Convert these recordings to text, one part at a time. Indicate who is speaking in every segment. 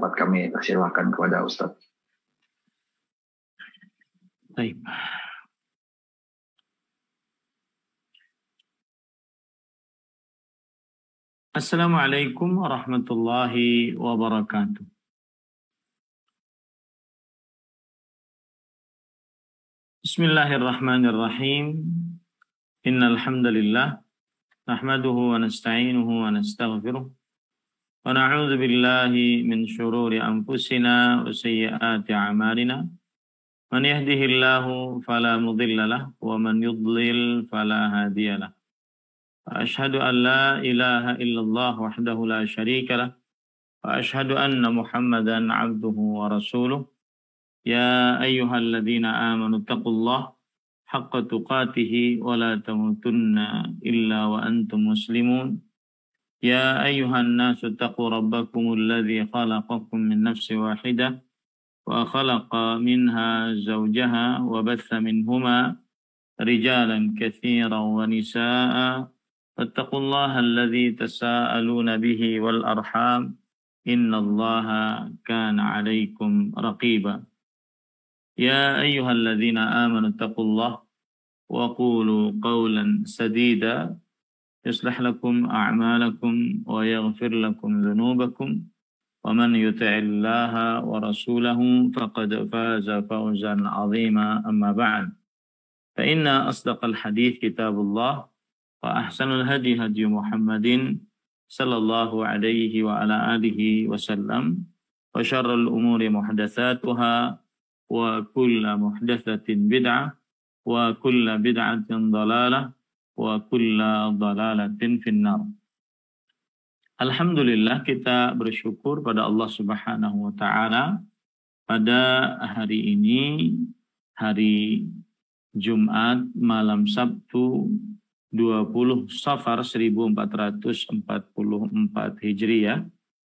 Speaker 1: tempat kami persilahkan kepada Ustaz.
Speaker 2: Baik. Assalamualaikum warahmatullahi wabarakatuh. Bismillahirrahmanirrahim. Innal hamdalillah nahmaduhu wa nasta'inuhu wa nastaghfiruh wa na'udzu billahi min shururi anfusina wa sayyiati a'malina. Man yahdihillahu fala mudilla lahu wa man yudlil fala hadiya lahu. Asyhadu an la ilaha illallah wahdahu la syarika lah wa asyhadu anna Muhammadan abduhu wa rasuluh. Ya ayyuhalladzina amanu taqullaha haqqa tuqatih wa la tamutunna illa wa antum muslimun. Ya ayyuhan nasu taqu rabbakumul ladzi khalaqakum min nafsin wahidah wa khalaqa minha zawjaha wa batha minhuma rijalan katsiran wa nisaa'a. فاتقوا الله الذي تساءلون به والأرحام إن الله كان عليكم رقيبا يا أيها الذين آمنوا اتقوا الله وقولوا قولا سديدا يصلح لكم أعمالكم ويغفر لكم ذنوبكم ومن يطع الله ورسوله فقد فاز فوزا عظيما أما بعد فإن أصدق الحديث كتاب الله وأحسن الهدي هدي محمد صلى الله عليه وعلى آله وسلم وشر الأمور محدثاتها وكل محدثة بدعة وكل بدعة ضلالة وكل ضلالة في النار. Alhamdulillah, kita bersyukur pada Allah Subhanahu wa taala pada hari ini, hari Jumat malam Sabtu 20 Safar 1444 Hijriah,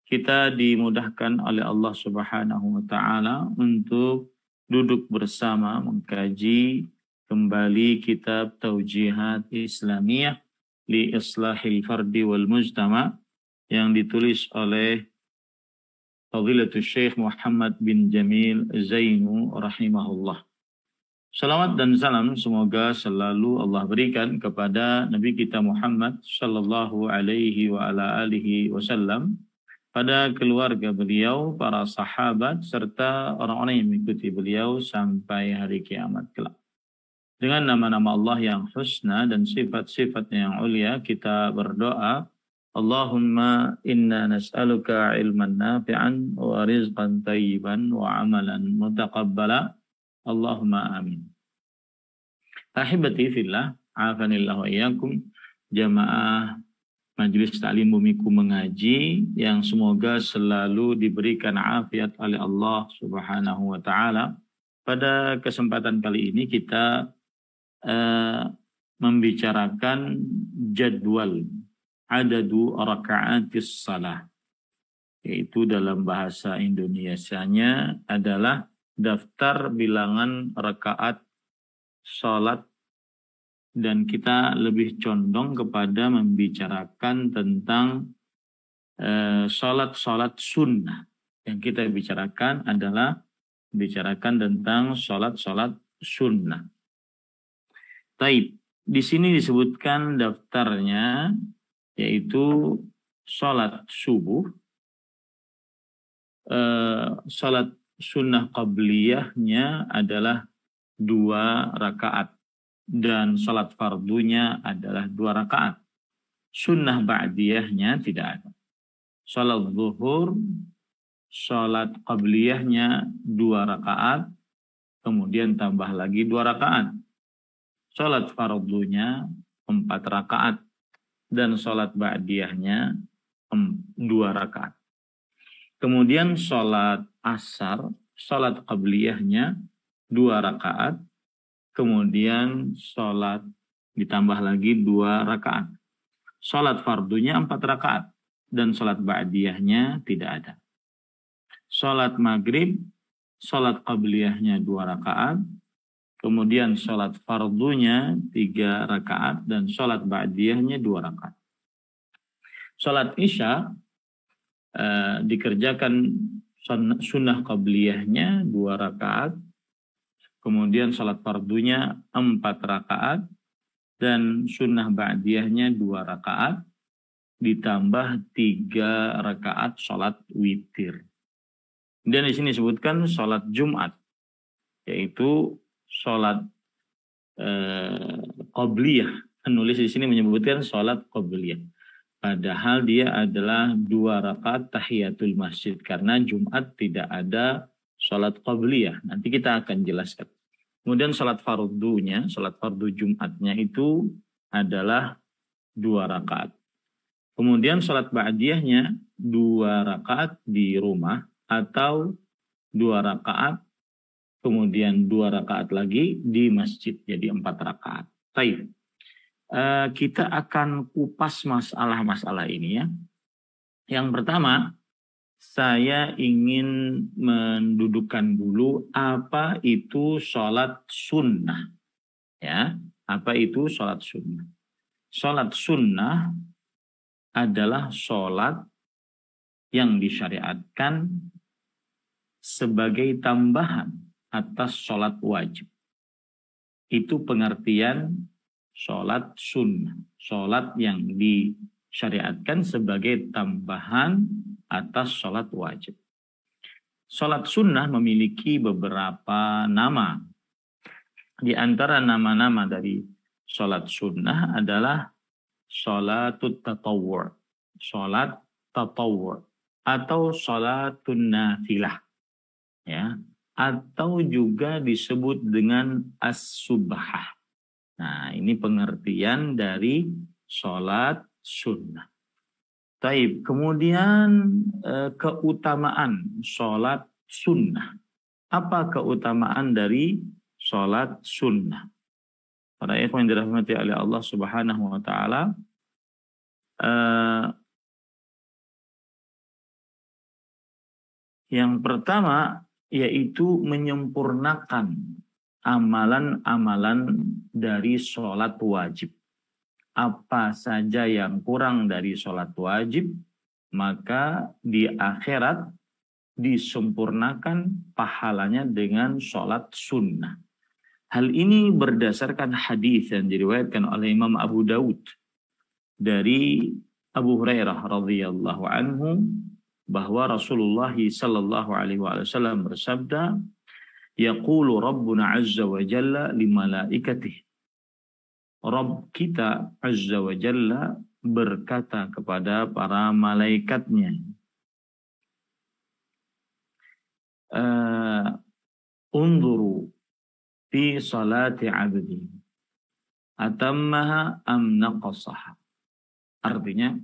Speaker 2: kita dimudahkan oleh Allah Subhanahu wa taala untuk duduk bersama mengkaji kembali kitab Taujihat Islamiyah li Islahil Fardi wal Mujtama yang ditulis oleh Fadilatul Syekh Muhammad bin Jamil Zainu rahimahullah. Salawat dan salam semoga selalu Allah berikan kepada Nabi kita Muhammad sallallahu alaihi wa ala alihi wasallam, pada keluarga beliau, para sahabat, serta orang-orang yang mengikuti beliau sampai hari kiamat kelak. Dengan nama-nama Allah yang husna dan sifat-sifatnya yang ulia, kita berdoa, Allahumma inna nas'aluka ilman nafi'an wa rizqan tayyiban wa amalan mutaqabbala. Allahumma amin. Ahibati fillah, afanillah wa iyyakum, jamaah Majelis Taklim Bumiku Mengaji yang semoga selalu diberikan afiat oleh Allah Subhanahu wa taala. Pada kesempatan kali ini kita membicarakan jadwal adadu raka'atis salah, yaitu dalam bahasa Indonesianya adalah daftar bilangan rakaat salat, dan kita lebih condong kepada membicarakan tentang salat-salat sunnah. Yang kita bicarakan adalah tentang salat-salat sunnah. Taib, di sini disebutkan daftarnya, yaitu salat subuh, salat sunnah qabliyahnya adalah 2 rakaat dan salat fardunya adalah 2 rakaat. Sunnah ba'diyahnya tidak ada. Salat zuhur, salat qabliyahnya 2 rakaat, kemudian tambah lagi 2 rakaat. Salat fardunya 4 rakaat dan salat ba'diyahnya 2 rakaat. Kemudian salat asar, salat qabliyahnya 2 rakaat, kemudian salat ditambah lagi 2 rakaat. Salat fardunya 4 rakaat dan salat ba'diyahnya tidak ada. Salat maghrib, salat qabliyahnya 2 rakaat, kemudian salat fardunya 3 rakaat dan salat ba'diyahnya 2 rakaat. Salat isya dikerjakan sunnah qabliyahnya 2 rakaat, kemudian salat fardunya 4 rakaat, dan sunnah ba'diyahnya 2 rakaat, ditambah 3 rakaat salat witir. Dan di sini disebutkan salat Jumat, yaitu salat qabliyah. Penulis di sini menyebutkan salat qabliyah. Padahal dia adalah 2 rakaat tahiyatul masjid. Karena Jumat tidak ada salat qabliyah. Nanti kita akan jelaskan. Kemudian salat fardunya, salat fardu Jumatnya itu adalah 2 rakaat. Kemudian salat ba'diyahnya 2 rakaat di rumah atau 2 rakaat, kemudian 2 rakaat lagi di masjid, jadi 4 rakaat. Baik. Kita akan kupas masalah-masalah ini ya. Yang pertama, saya ingin mendudukkan dulu apa itu sholat sunnah. Ya, apa itu sholat sunnah? Sholat sunnah adalah sholat yang disyariatkan sebagai tambahan atas sholat wajib. Itu pengertian sholat sunnah, sholat yang disyariatkan sebagai tambahan atas sholat wajib. Sholat sunnah memiliki beberapa nama. Di antara nama-nama dari sholat sunnah adalah sholatut tatawwur, sholat tatawwur, atau sholatun nafilah, ya, atau juga disebut dengan as-subhah. Nah, ini pengertian dari sholat sunnah. Taib. Kemudian keutamaan sholat sunnah. Apa keutamaan dari sholat sunnah? Para ikhwan yang dirahmati oleh Allah Subhanahu wa Ta'ala, yang pertama yaitu menyempurnakan amalan-amalan dari sholat wajib. Apa saja yang kurang dari sholat wajib, maka di akhirat disempurnakan pahalanya dengan sholat sunnah. Hal ini berdasarkan hadis yang diriwayatkan oleh Imam Abu Dawud dari Abu Hurairah radhiyallahu anhu, bahwa Rasulullah sallallahu alaihi wasallam bersabda, yaqulu Rabbuna azza wa jalla li malaikatihi. Rabb kita azza wa jalla berkata kepada para malaikatnya, unzuru fi salati abdi atammaha am naqasaha. Artinya,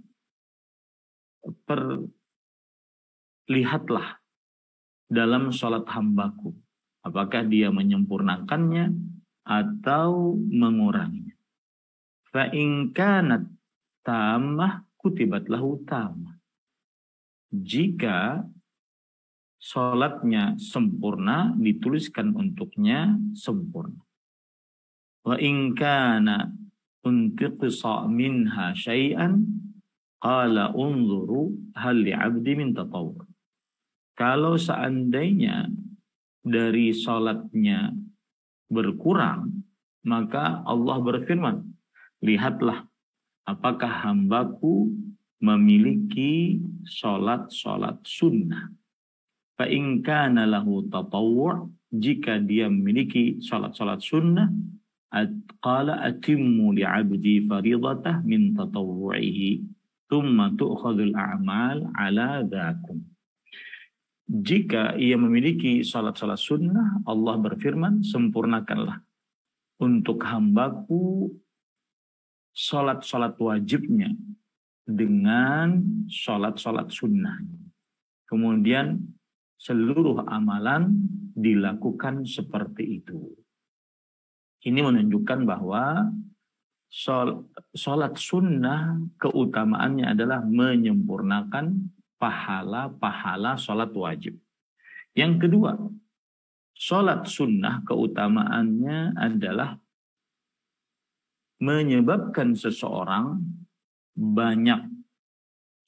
Speaker 2: lihatlah dalam salat hambaku, apakah dia menyempurnakannya atau menguranginya. Fa in kanat tammah kutibat lahu tammah. Jika salatnya sempurna, dituliskan untuknya sempurna. Wa in kana untiqsa minha syai'an qala unzuru hal li'abdi min tatawwur. Kalau seandainya dari salatnya berkurang, maka Allah berfirman, lihatlah apakah hambaku memiliki salat-salat sunnah. Fa in kana lahu tatawwu', jika dia memiliki salat-salat sunnah, qala atimmu li'abdi faridatah min tatawwu'ihi thumma tu'khadhul a'mal ala dhakum. Jika ia memiliki salat-salat sunnah, Allah berfirman, sempurnakanlah untuk hambaku salat-salat wajibnya dengan salat-salat sunnah. Kemudian seluruh amalan dilakukan seperti itu. Ini menunjukkan bahwa salat sunnah keutamaannya adalah menyempurnakan pahala-pahala salat wajib. Yang kedua, salat sunnah keutamaannya adalah menyebabkan seseorang banyak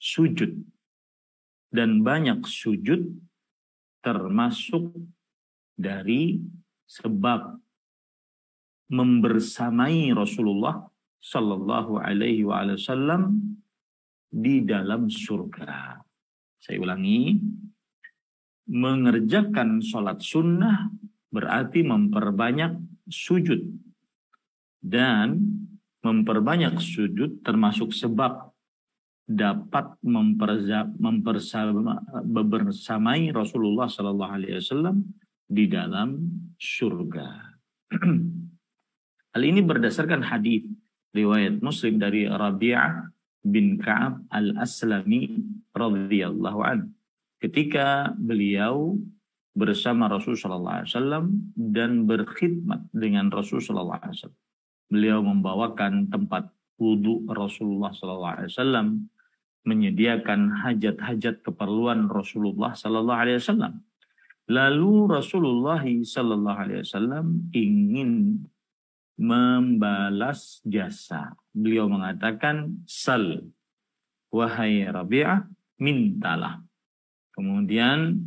Speaker 2: sujud. Dan banyak sujud termasuk dari sebab membersamai Rasulullah Sallallahu Alaihi Wasallam di dalam surga. Saya ulangi, mengerjakan sholat sunnah berarti memperbanyak sujud, dan memperbanyak sujud termasuk sebab dapat membersamai Rasulullah Sallallahu Alaihi Wasallam di dalam surga. Hal ini berdasarkan hadis riwayat Muslim dari Rabi'ah bin Ka'ab al-Aslami radhiyallahu anhu, ketika beliau bersama Rasulullah SAW dan berkhidmat dengan Rasulullah SAW. Beliau membawakan tempat wudhu Rasulullah SAW, menyediakan hajat-hajat keperluan Rasulullah SAW. Lalu Rasulullah SAW ingin membalas jasa. Beliau mengatakan, "Sal, wahai Rabi'ah, mintalah." Kemudian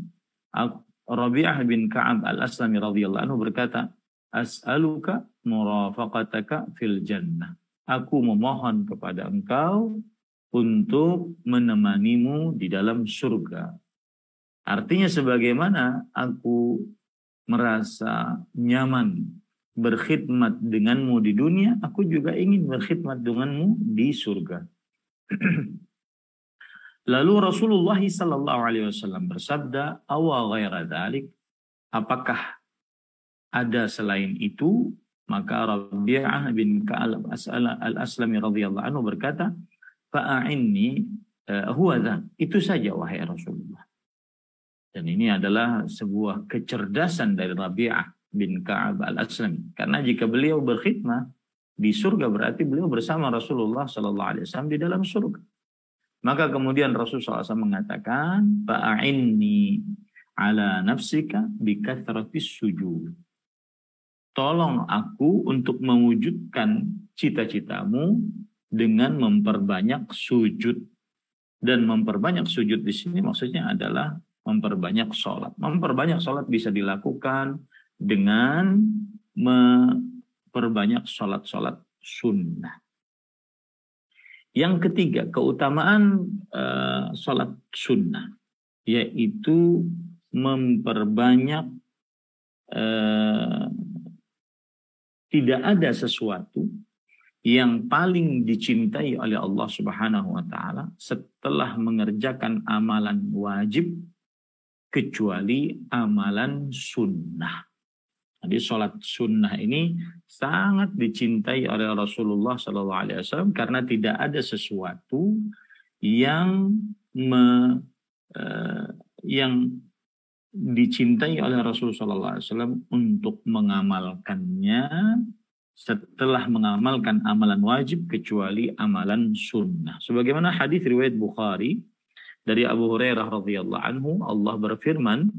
Speaker 2: Rabi'ah bin Ka'ab al-Aslami radhiyallahu anhu berkata, "As'aluka murafaqataka fil jannah." Aku memohon kepada engkau untuk menemanimu di dalam surga. Artinya sebagaimana aku merasa nyaman berkhidmat denganmu di dunia, aku juga ingin berkhidmat denganmu di surga. Lalu Rasulullah sallallahu alaihi wasallam bersabda, "Awa ghaira dzalik?" Apakah ada selain itu? Maka Rabi'ah bin Ka'ab al-Aslami radhiyallahu anhu berkata, "Fa'inni huwa dzak." Itu saja wahai Rasulullah. Dan ini adalah sebuah kecerdasan dari Rabi'ah bin Ka'ab al-Aslami. Karena jika beliau berkhidmat di surga berarti beliau bersama Rasulullah sallallahu alaihi wasallam di dalam surga. Maka kemudian Rasulullah SAW mengatakan, "Fa'inni ala nafsika bikathratis sujud." Tolong aku untuk mewujudkan cita-citamu dengan memperbanyak sujud. Dan memperbanyak sujud di sini maksudnya adalah memperbanyak sholat. Memperbanyak sholat bisa dilakukan dengan memperbanyak sholat-sholat sunnah. Yang ketiga, keutamaan sholat sunnah, yaitu memperbanyak, tidak ada sesuatu yang paling dicintai oleh Allah Subhanahu wa Ta'ala setelah mengerjakan amalan wajib kecuali amalan sunnah. Jadi sholat sunnah ini sangat dicintai oleh Rasulullah SAW karena tidak ada sesuatu yang dicintai oleh Rasulullah SAW untuk mengamalkannya setelah mengamalkan amalan wajib kecuali amalan sunnah. Sebagaimana hadis riwayat Bukhari dari Abu Hurairah radhiyallahu anhu, Allah berfirman,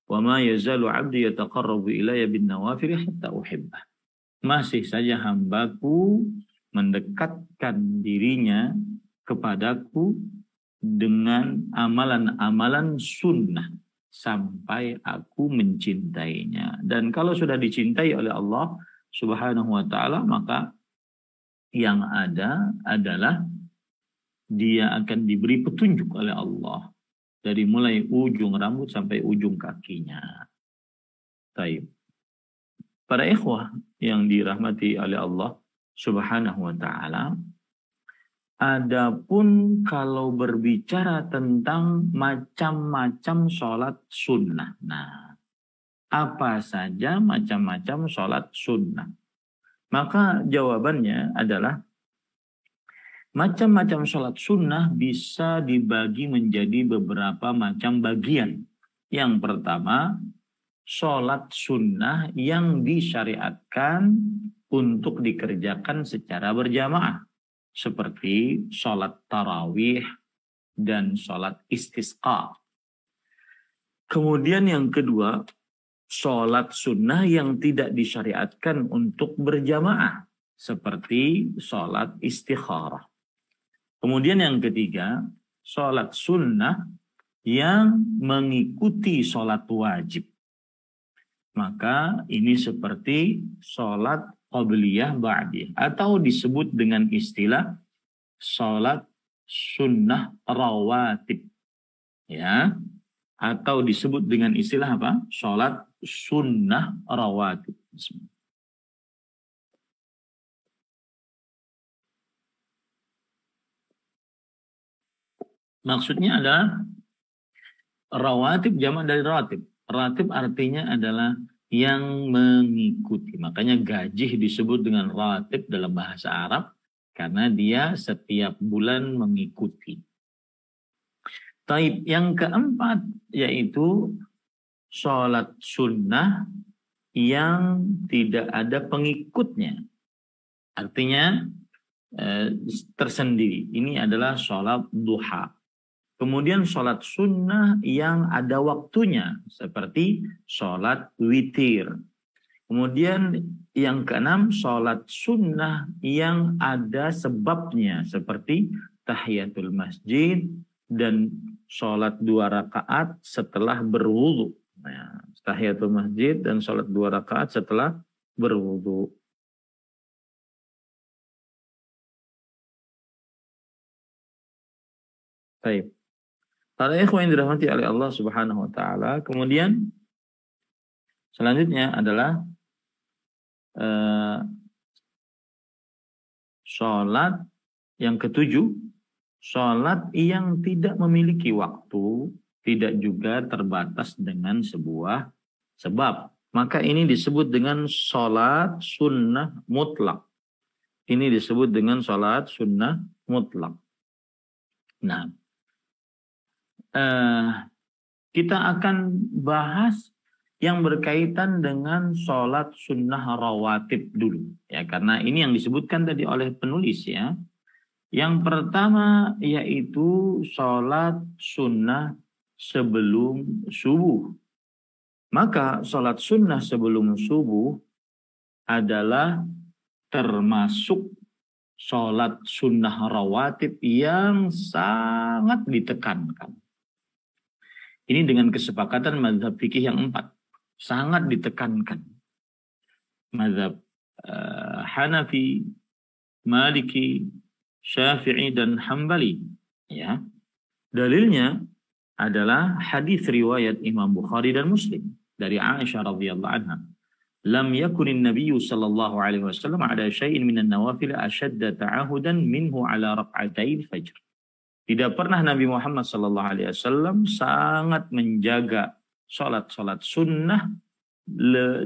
Speaker 2: "Wa ma yazalu 'abdi yataqarrabu ilayya bin nawafil hatta uhibbah." Masih saja hambaku mendekatkan dirinya kepadaku dengan amalan-amalan sunnah sampai aku mencintainya. Dan kalau sudah dicintai oleh Allah Subhanahu wa Ta'ala, maka yang ada adalah dia akan diberi petunjuk oleh Allah dari mulai ujung rambut sampai ujung kakinya. Baik. Para ikhwah yang dirahmati oleh Allah Subhanahu wa Ta'ala, adapun kalau berbicara tentang macam-macam sholat sunnah. Nah, apa saja macam-macam sholat sunnah? Maka jawabannya adalah macam-macam sholat sunnah bisa dibagi menjadi beberapa macam bagian. Yang pertama, sholat sunnah yang disyariatkan untuk dikerjakan secara berjamaah. Seperti sholat tarawih dan sholat istisqa. Kemudian yang kedua, sholat sunnah yang tidak disyariatkan untuk berjamaah. Seperti sholat istikharah. Kemudian yang ketiga, sholat sunnah yang mengikuti sholat wajib. Maka ini seperti sholat qabliyah ba'diyah atau disebut dengan istilah sholat sunnah rawatib. Ya, atau disebut dengan istilah apa? Sholat sunnah rawatib. Maksudnya adalah rawatib jamak dari ratib. Ratib artinya adalah yang mengikuti. Makanya gaji disebut dengan ratib dalam bahasa Arab karena dia setiap bulan mengikuti. Taib yang keempat yaitu sholat sunnah yang tidak ada pengikutnya. Artinya tersendiri. Ini adalah sholat duha. Kemudian sholat sunnah yang ada waktunya seperti sholat witir. Kemudian yang keenam sholat sunnah yang ada sebabnya seperti tahiyatul masjid dan sholat 2 rakaat setelah berwudu. Nah, tahiyatul masjid dan sholat 2 rakaat setelah berwudu. Baik. Para ikhwan yang dirahmati oleh Allah Subhanahu wa taala, kemudian selanjutnya adalah sholat yang ketujuh, sholat yang tidak memiliki waktu, tidak juga terbatas dengan sebuah sebab. Maka ini disebut dengan sholat sunnah mutlak. Ini disebut dengan sholat sunnah mutlak. Nah, kita akan bahas yang berkaitan dengan sholat sunnah rawatib dulu. Ya, karena ini yang disebutkan tadi oleh penulis ya. Yang pertama yaitu sholat sunnah sebelum subuh. Maka sholat sunnah sebelum subuh adalah termasuk sholat sunnah rawatib yang sangat ditekankan. Ini dengan kesepakatan mazhab fikih yang 4. Sangat ditekankan. Mazhab Hanafi, Maliki, Syafi'i, dan Hambali. Ya. Dalilnya adalah hadis riwayat Imam Bukhari dan Muslim dari Aisyah radhiyallahu anha. Lam yakunin nabiyyu sallallahu alaihi wasallam ala syai'in minan nawafil ashadda ta'ahudan minhu ala rak'atayil fajr. Tidak pernah Nabi Muhammad sallallahu alaihi wasallam sangat menjaga sholat-sholat sunnah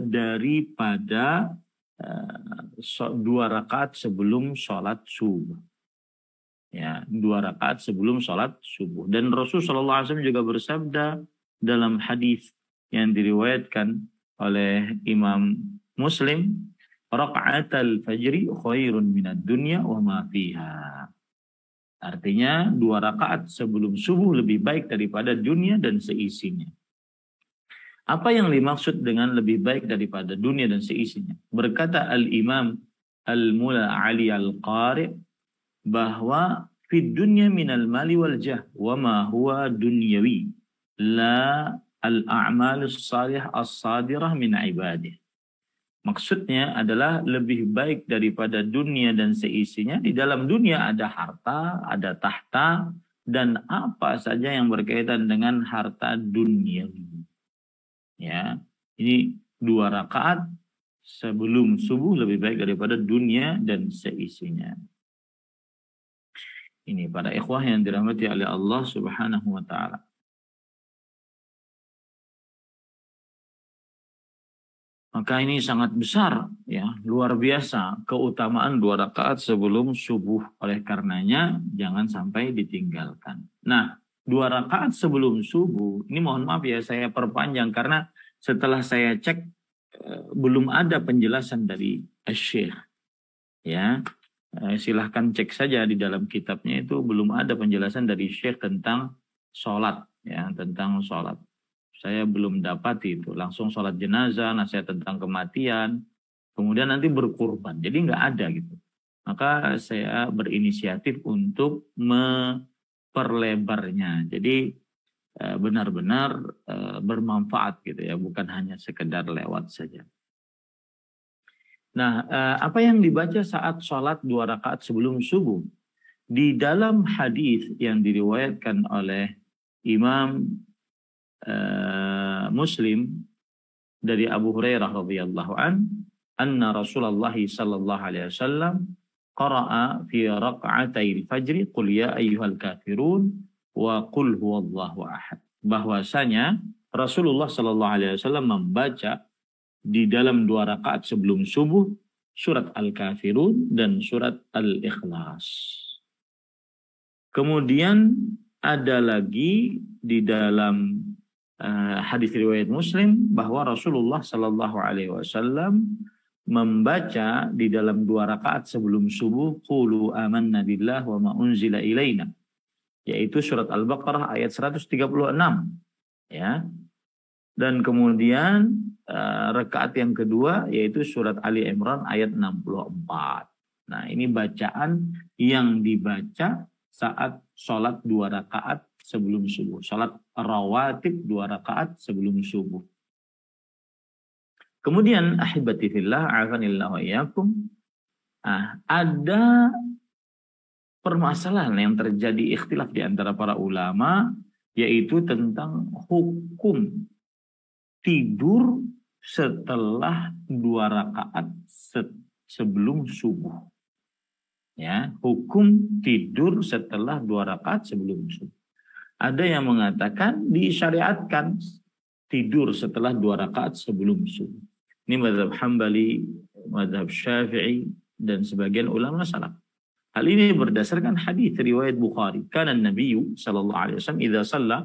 Speaker 2: daripada 2 rakaat sebelum sholat subuh. Ya, 2 rakaat sebelum sholat subuh. Dan Rasulullah sallallahu alaihi wasallam juga bersabda dalam hadis yang diriwayatkan oleh Imam Muslim, raka'atal fajri khairun minad dunya wa ma fiha. Artinya 2 rakaat sebelum subuh lebih baik daripada dunia dan seisinya. Apa yang dimaksud dengan lebih baik daripada dunia dan seisinya? Berkata Al-Imam Al-Mula Ali Al-Qari bahwa fid dunya minal mali wal jah wa ma huwa dunyawi la al-a'malus salih as-sadirah min ibadih. Maksudnya adalah lebih baik daripada dunia dan seisinya. Di dalam dunia ada harta, ada tahta, dan apa saja yang berkaitan dengan harta duniawi. Ya, ini 2 rakaat sebelum subuh lebih baik daripada dunia dan seisinya. Ini para ikhwah yang dirahmati oleh Allah Subhanahu wa taala. Maka ini sangat besar, ya, luar biasa keutamaan 2 rakaat sebelum subuh. Oleh karenanya jangan sampai ditinggalkan. Nah, 2 rakaat sebelum subuh, ini mohon maaf ya saya perpanjang karena setelah saya cek belum ada penjelasan dari Syekh. Ya, silahkan cek saja di dalam kitabnya itu belum ada penjelasan dari Syekh tentang sholat, ya, tentang sholat. Saya belum dapat itu. Langsung sholat jenazah, nasihat tentang kematian, kemudian nanti berkurban. Jadi nggak ada gitu. Maka saya berinisiatif untuk memperlebarnya. Jadi benar-benar bermanfaat gitu ya, bukan hanya sekedar lewat saja. Nah, apa yang dibaca saat sholat 2 rakaat sebelum subuh? Di dalam hadis yang diriwayatkan oleh Imam Muslim dari Abu Hurairah radhiyallahu anna Rasulullah sallallahu alaihi wasallam qara'a fi raq'atayil fajri qul ya ayyuhal kafirun wa qul huwallahu ahad. Bahwasanya Rasulullah sallallahu alaihi wasallam membaca di dalam 2 rakaat sebelum subuh surat Al-Kafirun dan surat Al-Ikhlas. Kemudian ada lagi di dalam hadis riwayat Muslim bahwa Rasulullah sallallahu alaihi wasallam membaca di dalam 2 rakaat sebelum subuh qulu amanna billah wa ma unzila ilaina, yaitu surat Al-Baqarah ayat 136 ya. Dan kemudian rakaat yang kedua yaitu surat Ali Imran ayat 64. Nah, ini bacaan yang dibaca saat sholat 2 rakaat sebelum subuh. Sholat rawatib 2 rakaat sebelum subuh. Kemudian ahibati fillah a'azanillahu wa iyyakum, ada permasalahan yang terjadi ikhtilaf di antara para ulama, yaitu tentang hukum tidur setelah 2 rakaat sebelum subuh. Ya, hukum tidur setelah 2 rakaat sebelum subuh. Ada yang mengatakan disyariatkan tidur setelah 2 rakaat sebelum subuh. Ini mazhab Hambali, mazhab Syafi'i, dan sebagian ulama salaf. Hal ini berdasarkan hadis riwayat Bukhari. Kana Nabi sallallahu alaihi wasallam idza shalla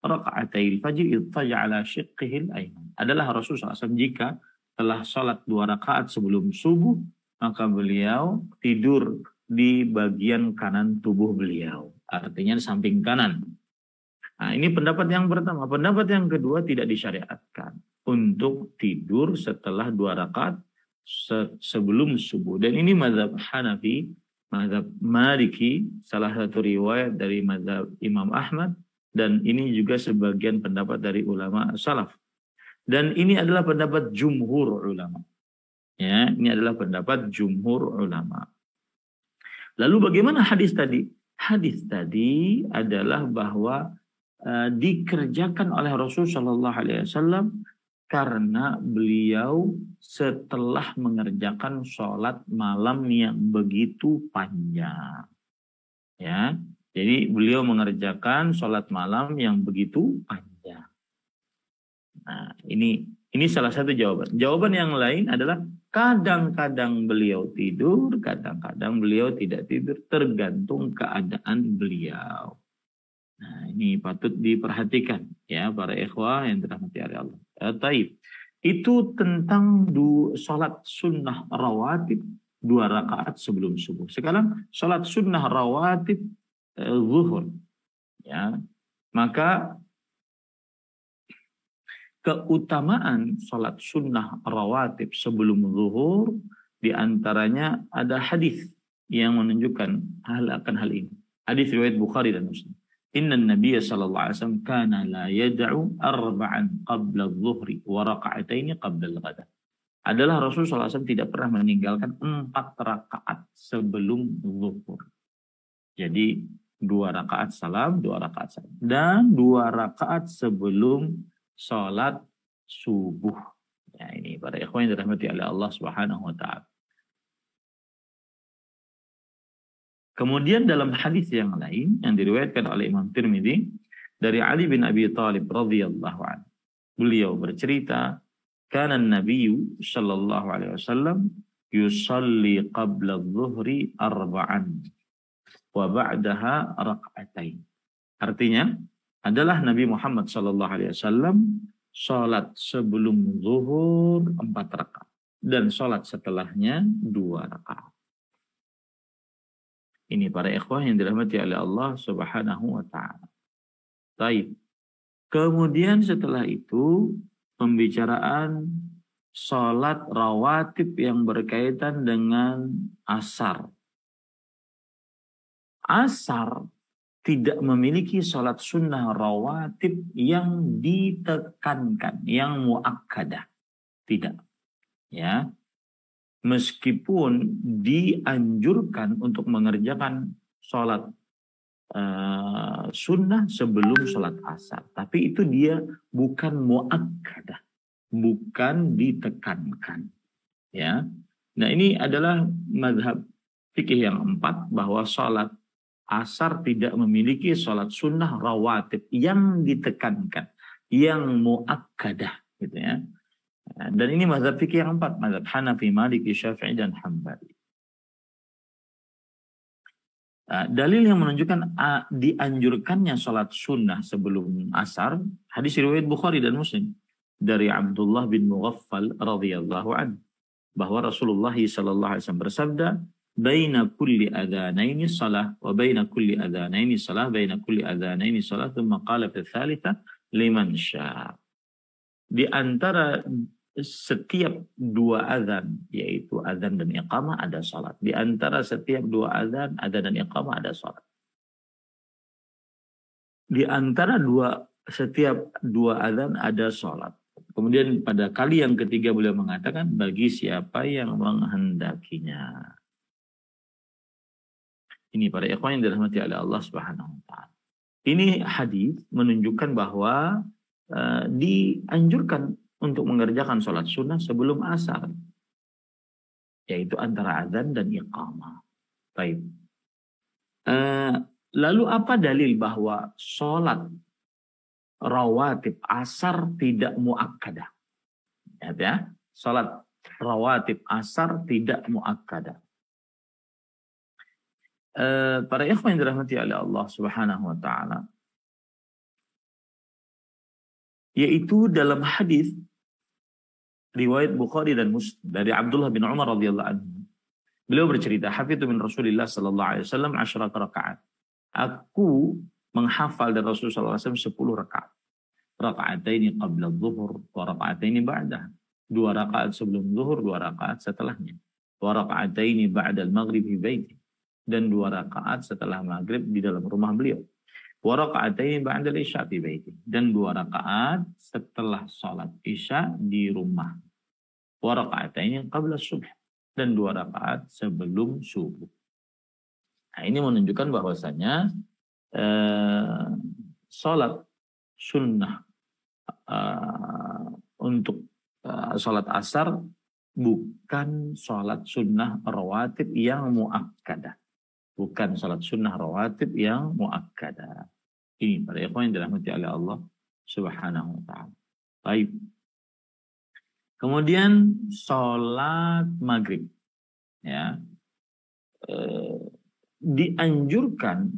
Speaker 2: raka'atayil fajr ittaja ala shiqqihil ayman. Adalah Rasulullah SAW jika telah salat 2 rakaat sebelum subuh, maka beliau tidur di bagian kanan tubuh beliau. Artinya di samping kanan. Nah, ini pendapat yang pertama. Pendapat yang kedua, tidak disyariatkan untuk tidur setelah 2 rakaat sebelum subuh. Dan ini mazhab Hanafi, mazhab Maliki, salah satu riwayat dari mazhab Imam Ahmad, dan ini juga sebagian pendapat dari ulama salaf. Dan ini adalah pendapat jumhur ulama. Ya, ini adalah pendapat jumhur ulama. Lalu bagaimana hadis tadi? Hadis tadi adalah bahwa dikerjakan oleh Rasulullah SAW karena beliau setelah mengerjakan sholat malam yang begitu panjang. Ya, jadi beliau mengerjakan sholat malam yang begitu panjang. Nah, ini salah satu jawaban. Jawaban yang lain adalah kadang-kadang beliau tidur, kadang-kadang beliau tidak tidur, tergantung keadaan beliau. Nah, ini patut diperhatikan ya para ikhwah yang dirahmati oleh Allah. Taib. Itu tentang sholat sunnah rawatib 2 rakaat sebelum subuh. Sekarang sholat sunnah rawatib zuhur. Ya, maka keutamaan sholat sunnah rawatib sebelum zuhur diantaranya ada hadis yang menunjukkan akan hal ini. Hadis riwayat Bukhari dan Muslim. Inna Nabiya sallallahu alaihi wasallam kana la yad'u 4 qabla adh-dhuhri wa raka'ataini qabla al-ghada. Adalah Rasulullah SAW tidak pernah meninggalkan 4 rakaat sebelum zuhur. Jadi 2 rakaat salam, 2 rakaat salam, dan 2 rakaat sebelum sholat subuh. Ya, ini para ikhwan yang dirahmati oleh Allah Subhanahu wa taala. Kemudian dalam hadis yang lain yang diriwayatkan oleh Imam Tirmidzi dari Ali bin Abi Thalib radhiyallahu anhu. Beliau bercerita, kana Nabi sallallahu alaihi wasallam yusalli qabla adh-dhuhri 4 wa ba'daha rak'atain. Artinya adalah Nabi Muhammad sallallahu alaihi wasallam salat sebelum zuhur 4 rakaat dan salat setelahnya 2 rakaat. Ini para ikhwah yang dirahmati oleh Allah Subhanahu wa taala. Baik. Kemudian setelah itu pembicaraan salat rawatib yang berkaitan dengan asar. Asar tidak memiliki sholat sunnah rawatib yang ditekankan, yang muakkadah. Tidak. Ya. Meskipun dianjurkan untuk mengerjakan sholat sunnah sebelum sholat asar. Tapi itu dia bukan muakkadah. Bukan ditekankan. Ya. Nah ini adalah mazhab fikih yang 4, bahwa sholat asar tidak memiliki sholat sunnah rawatib yang ditekankan, yang muakkadah, gitu ya. Dan ini mazhab fikih yang 4, mazhab Hanafi, Maliki, Syafi'i, dan Hambali. Dalil yang menunjukkan dianjurkannya sholat sunnah sebelum asar, hadis riwayat Bukhari dan Muslim dari Abdullah bin Mughaffal radhiyallahu anhu, bahwa Rasulullah sallallahu alaihi wasallam bersabda, baina kulli adhanaini salah wa baina kulli adhanaini salah baina kulli adhanaini salah, thumma qala fi tsalitsa liman syaa. Di antara setiap dua azan, yaitu azan dan iqamah, ada salat. Di antara setiap dua azan dan iqamah ada salat. Di antara setiap dua azan ada salat. Kemudian pada kali yang ketiga beliau mengatakan, bagi siapa yang menghendakinya. Ini para ikhwan yang dirahmati oleh Allah Subhanahu wa taala. Ini hadis menunjukkan bahwa dianjurkan untuk mengerjakan sholat sunnah sebelum asar, yaitu antara azan dan iqamah. Baik. Lalu apa dalil bahwa sholat rawatib asar tidak muakkadah? Ya, sholat rawatib asar tidak muakkadah. Para ikhwan yang dirahmati oleh Allah Subhanahu wa taala, yaitu dalam hadis riwayat Bukhari dan Muslim dari Abdullah bin Umar radhiyallahu anhu. Beliau bercerita, hafidhu min Rasulillah sallallahu alaihi wasallam 10 rakaat. Aku menghafal dari Rasulullah sallallahu alaihi wasallam 10 rakaat. Raka'ataini qabla adh-dhuhr wa raka'ataini ba'daha. 2 rakaat sebelum zuhur, 2 rakaat setelahnya. Wa raka'ataini ba'da al-maghrib fi baiti. Dan 2 rakaat setelah maghrib di dalam rumah beliau. Wa raka'ataini ba'da al-isya fi baiti. Dan 2 rakaat setelah salat isya di rumah. Wa raka'ataini qabla subh. Dan 2 rakaat sebelum subuh. Nah, ini menunjukkan bahwasanya salat sunnah untuk salat asar bukan salat sunnah rawatib yang muakkadah. Bukan salat sunnah rawatib yang muakkadah. Ini para ikhwan yang dirahmati oleh Allah Subhanahu wa taala. Baik. Kemudian salat maghrib, ya, dianjurkan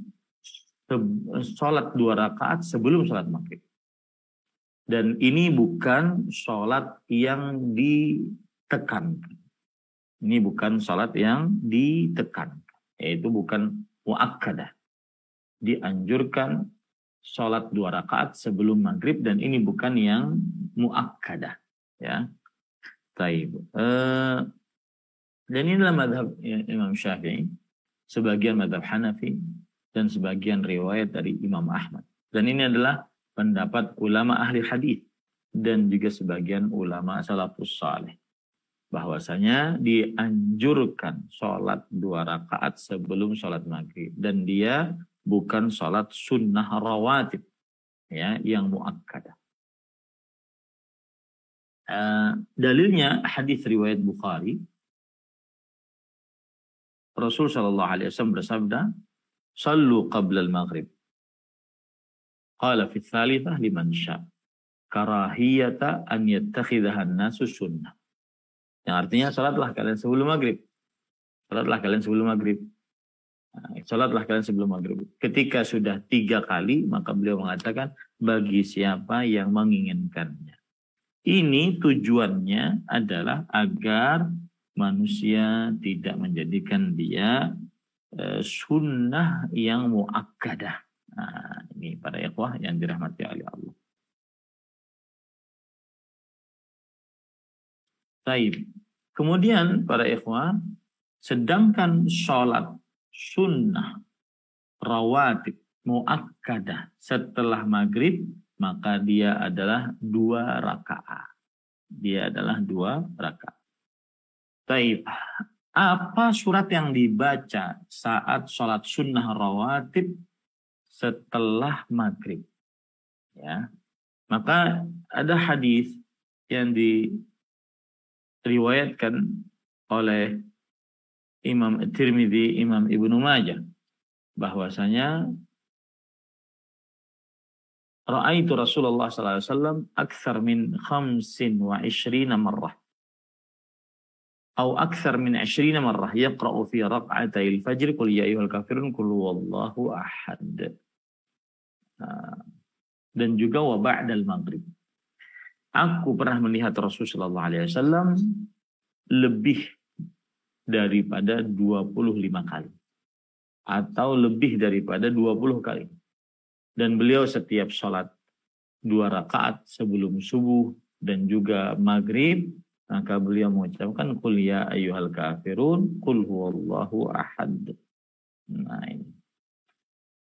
Speaker 2: salat 2 rakaat sebelum salat maghrib. Dan ini bukan salat yang ditekankan. Ini bukan salat yang ditekankan. Yaitu bukan muakkadah. Dianjurkan sholat 2 rakaat sebelum maghrib, dan ini bukan yang muakkadah. Ya, taib. Dan inilah madhab Imam Syafi'i, sebagian madhab Hanafi, dan sebagian riwayat dari Imam Ahmad. Dan ini adalah pendapat ulama ahli hadis dan juga sebagian ulama salafus saleh, bahwasanya dianjurkan sholat 2 rakaat sebelum sholat maghrib, dan dia bukan sholat sunnah rawatib, ya, yang muakkadah. Dalilnya hadis riwayat Bukhari, Rasul sallallahu alaihi wasallam bersabda, "Shallu qabla al-maghrib." Qala fi tsalitsah liman syaa. Karahiyata an yattakhidhaha an-nasu sunnah. Yang artinya salatlah kalian sebelum maghrib. Salatlah kalian sebelum maghrib. Salatlah kalian sebelum maghrib. Ketika sudah 3 kali, maka beliau mengatakan, bagi siapa yang menginginkannya. Ini tujuannya adalah agar manusia tidak menjadikan dia sunnah yang muakkadah. Nah, ini para ikhwah yang dirahmati oleh Allah. Baik. Kemudian para ikhwan, sedangkan sholat sunnah rawatib muakkadah setelah maghrib, maka dia adalah 2 rakaat. Dia adalah 2 rakaat. Taib. Apa surat yang dibaca saat sholat sunnah rawatib setelah maghrib? Ya, maka ada hadis yang diriwayatkan oleh Imam At-Tirmidzi, Imam Ibnu Majah, bahwasanya ra'aitu Rasulullah sallallahu alaihi wasallam aktsar min 25 marrah atau aktsar min 20 marrah yaqra'u fi raq'atay al-fajr qul ya ayyuhal kafirun qul huwallahu ahad. Dan juga wa ba'dal maghrib. Aku pernah melihat Rasulullah sallallahu alaihi wasallam lebih daripada 25 kali atau lebih daripada 20 kali. Dan beliau setiap sholat 2 rakaat sebelum subuh dan juga maghrib, maka beliau mengucapkan qul ya ayyuhal kafirun qul huwallahu ahad. Nah ini.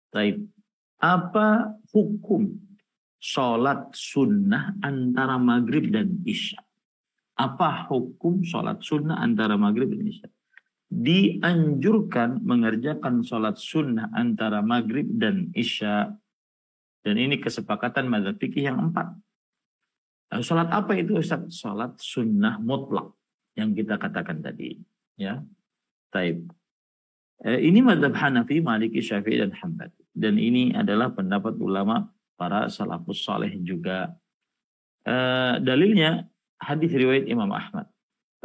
Speaker 2: Baik. Apa hukum sholat sunnah antara maghrib dan isya? Apa hukum sholat sunnah antara maghrib dan isya? Dianjurkan mengerjakan sholat sunnah antara maghrib dan isya. Dan ini kesepakatan mazhab fikih yang 4. Sholat apa itu Ustaz? Sholat sunnah mutlak yang kita katakan tadi. Ya, taib. Ini mazhab Hanafi, Maliki, Syafi'i dan Hambali. Dan ini adalah pendapat ulama para salafus saleh juga. Dalilnya hadis riwayat Imam Ahmad.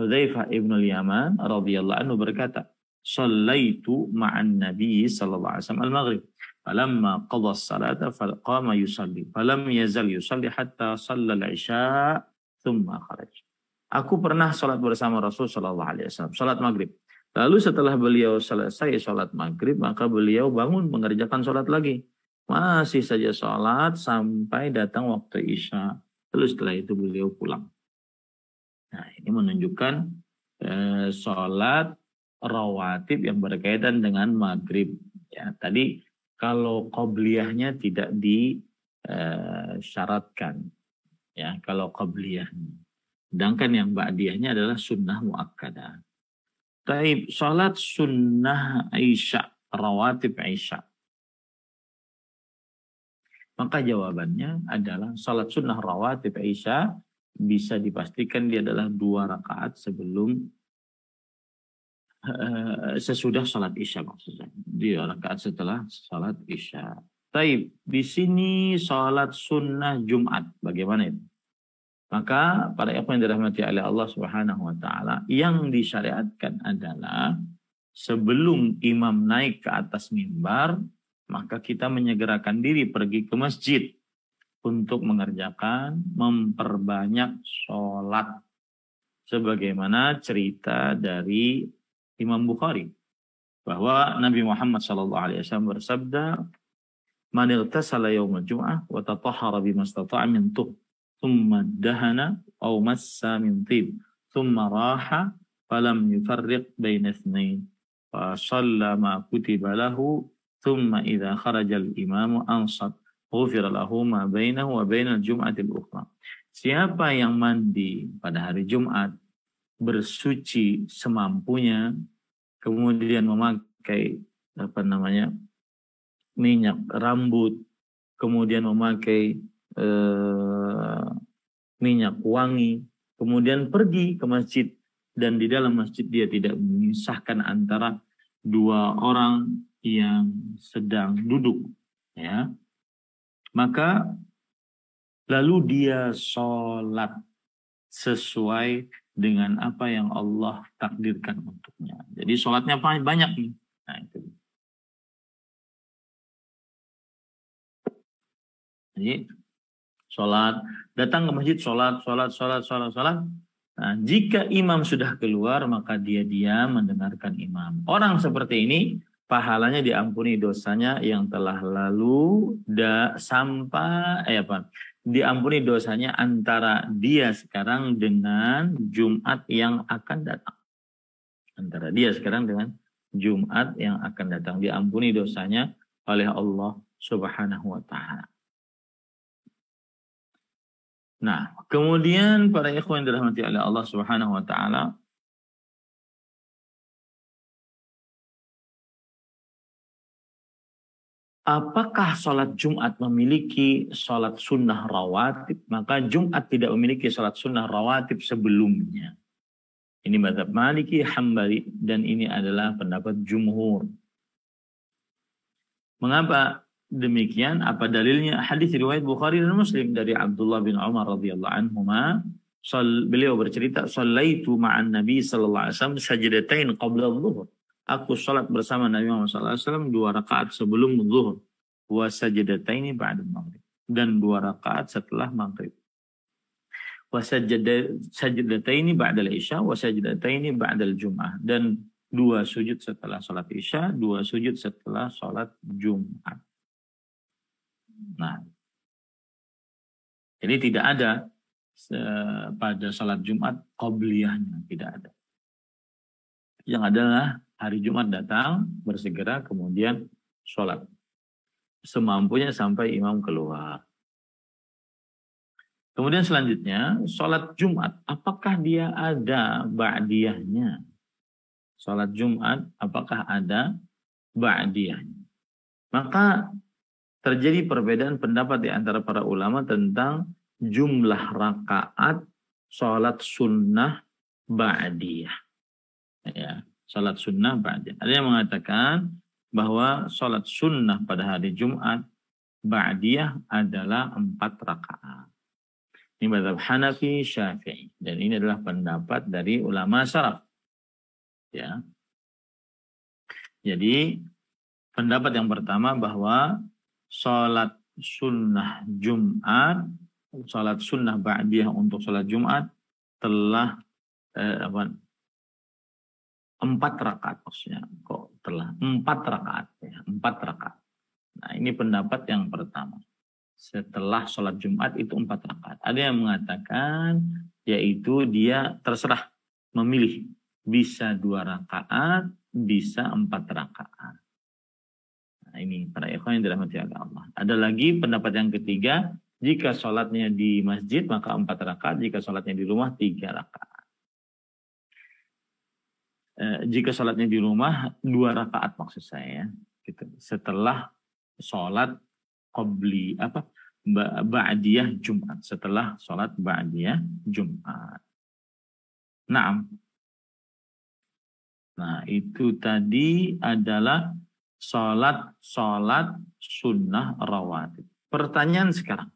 Speaker 2: Hudzaifah ibn al-Yaman radhiyallahu anhu berkata, "Shallaitu ma'an Nabi sallallahu alaihi wasallam al-maghrib. Falamma qadha as-salata faqama yusalli. Falam yazal yusalli hatta shalla al-isya thumma kharaj." Aku pernah salat bersama Rasul sallallahu alaihi wasallam, salat maghrib. Lalu setelah beliau selesai salat maghrib, maka beliau bangun mengerjakan salat lagi. Masih saja salat sampai datang waktu isya. Lalu setelah itu beliau pulang. Nah, ini menunjukkan salat rawatib yang berkaitan dengan maghrib. Ya, tadi kalau qobliyahnya tidak disyaratkan, ya kalau qobliyahnya. Sedangkan yang ba'diyahnya adalah sunnah muakkadah. Taib, salat sunnah isya, rawatib isya. Maka jawabannya adalah salat sunnah rawatib isya bisa dipastikan dia adalah 2 rakaat sebelum sesudah salat isya maksudnya. 2 rakaat setelah salat isya. Taib, di sini salat sunnah Jumat bagaimana itu? Maka para ikhwan yang dirahmati oleh Allah Subhanahu wa taala, yang disyariatkan adalah sebelum imam naik ke atas mimbar, maka kita menyegerakan diri pergi ke masjid untuk mengerjakan, memperbanyak sholat. Sebagaimana cerita dari Imam Bukhari, bahwa Nabi Muhammad SAW bersabda, "Man igtasala yaumul jum'ah wa tatahhara bima istata'a min tuhur, thumma dahana aw massa min tib, thumma raha falam yufarriq baina ithnain, fa shalla ma kutiba lahu, thumma idza kharaja al-imamu ansat, ghufira lahu ma bainahu wa bainal jum'ati al-ukhra." Siapa yang mandi pada hari Jumat, bersuci semampunya, kemudian memakai minyak rambut, kemudian memakai minyak wangi, kemudian pergi ke masjid, dan di dalam masjid dia tidak memisahkan antara 2 orang yang sedang duduk, ya, maka lalu dia sholat sesuai dengan apa yang Allah takdirkan untuknya. Jadi sholatnya banyak nih. Nah, itu. Jadi sholat, datang ke masjid, sholat. Nah, jika imam sudah keluar, maka dia diam mendengarkan imam. Orang seperti ini, pahalanya diampuni dosanya yang telah lalu, diampuni dosanya antara dia sekarang dengan Jumat yang akan datang. Antara dia sekarang dengan Jumat yang akan datang. Diampuni dosanya oleh Allah Subhanahu wa ta'ala. Nah, kemudian para ikhwan yang dirahmati oleh Allah Subhanahu wa ta'ala, apakah sholat Jumat memiliki sholat sunnah rawatib? Maka Jumat tidak memiliki sholat sunnah rawatib sebelumnya. Ini mazhab Maliki, Hambali, dan ini adalah pendapat jumhur. Mengapa demikian? Apa dalilnya? Hadis riwayat Bukhari dan Muslim dari Abdullah bin Umar radhiyallahu anhuma. Beliau bercerita, "Shallaitu ma'an Nabi sallallahu alaihi wasallam sajdatain qabla adh-dhuhr." Aku salat bersama Nabi Muhammad sallallahu alaihi wasallam 2 rakaat sebelum zuhur, wa sajdataini ba'da maghrib, dan 2 rakaat setelah maghrib. Wa sajdataini ba'da al-isya wa sajdataini ba'da al-jum'ah, dan 2 sujud setelah salat isya, 2 sujud setelah salat Jumat. Nah, jadi tidak ada pada salat Jumat qabliyahnya, tidak ada. Yang adalah hari Jumat datang, bersegera kemudian sholat. Semampunya sampai imam keluar. Kemudian selanjutnya, sholat Jumat, apakah dia ada ba'diyahnya? Sholat Jumat, apakah ada ba'diyahnya? Maka terjadi perbedaan pendapat di antara para ulama tentang jumlah rakaat sholat sunnah ba'diyah. Ya, sholat sunnah ba'diyah. Ada yang mengatakan bahwa sholat sunnah pada hari Jumat ba'diyah adalah 4 rakaat. Ini mazhab Hanafi, Syafi'i, dan ini adalah pendapat dari ulama salaf. Ya. Jadi pendapat yang pertama bahwa sholat sunnah Jumat, sholat sunnah ba'diyah untuk sholat Jumat telah 4 rakaat maksudnya. Kok telah 4 rakaat ya, 4 rakaat. Nah, ini pendapat yang pertama. Setelah sholat Jumat itu 4 rakaat. Ada yang mengatakan yaitu dia terserah memilih, bisa 2 rakaat, bisa 4 rakaat. Nah, ini para ikhwan yang dirahmati Allah. Ada lagi pendapat yang ketiga, jika sholatnya di masjid maka 4 rakaat, jika sholatnya di rumah 3 rakaat. Jika sholatnya di rumah 2 rakaat maksud saya, gitu. Setelah sholat ba'diyah Jumat, setelah sholat ba'diyah Jumat. Nah, itu tadi adalah sholat sunnah rawatib. Pertanyaan sekarang,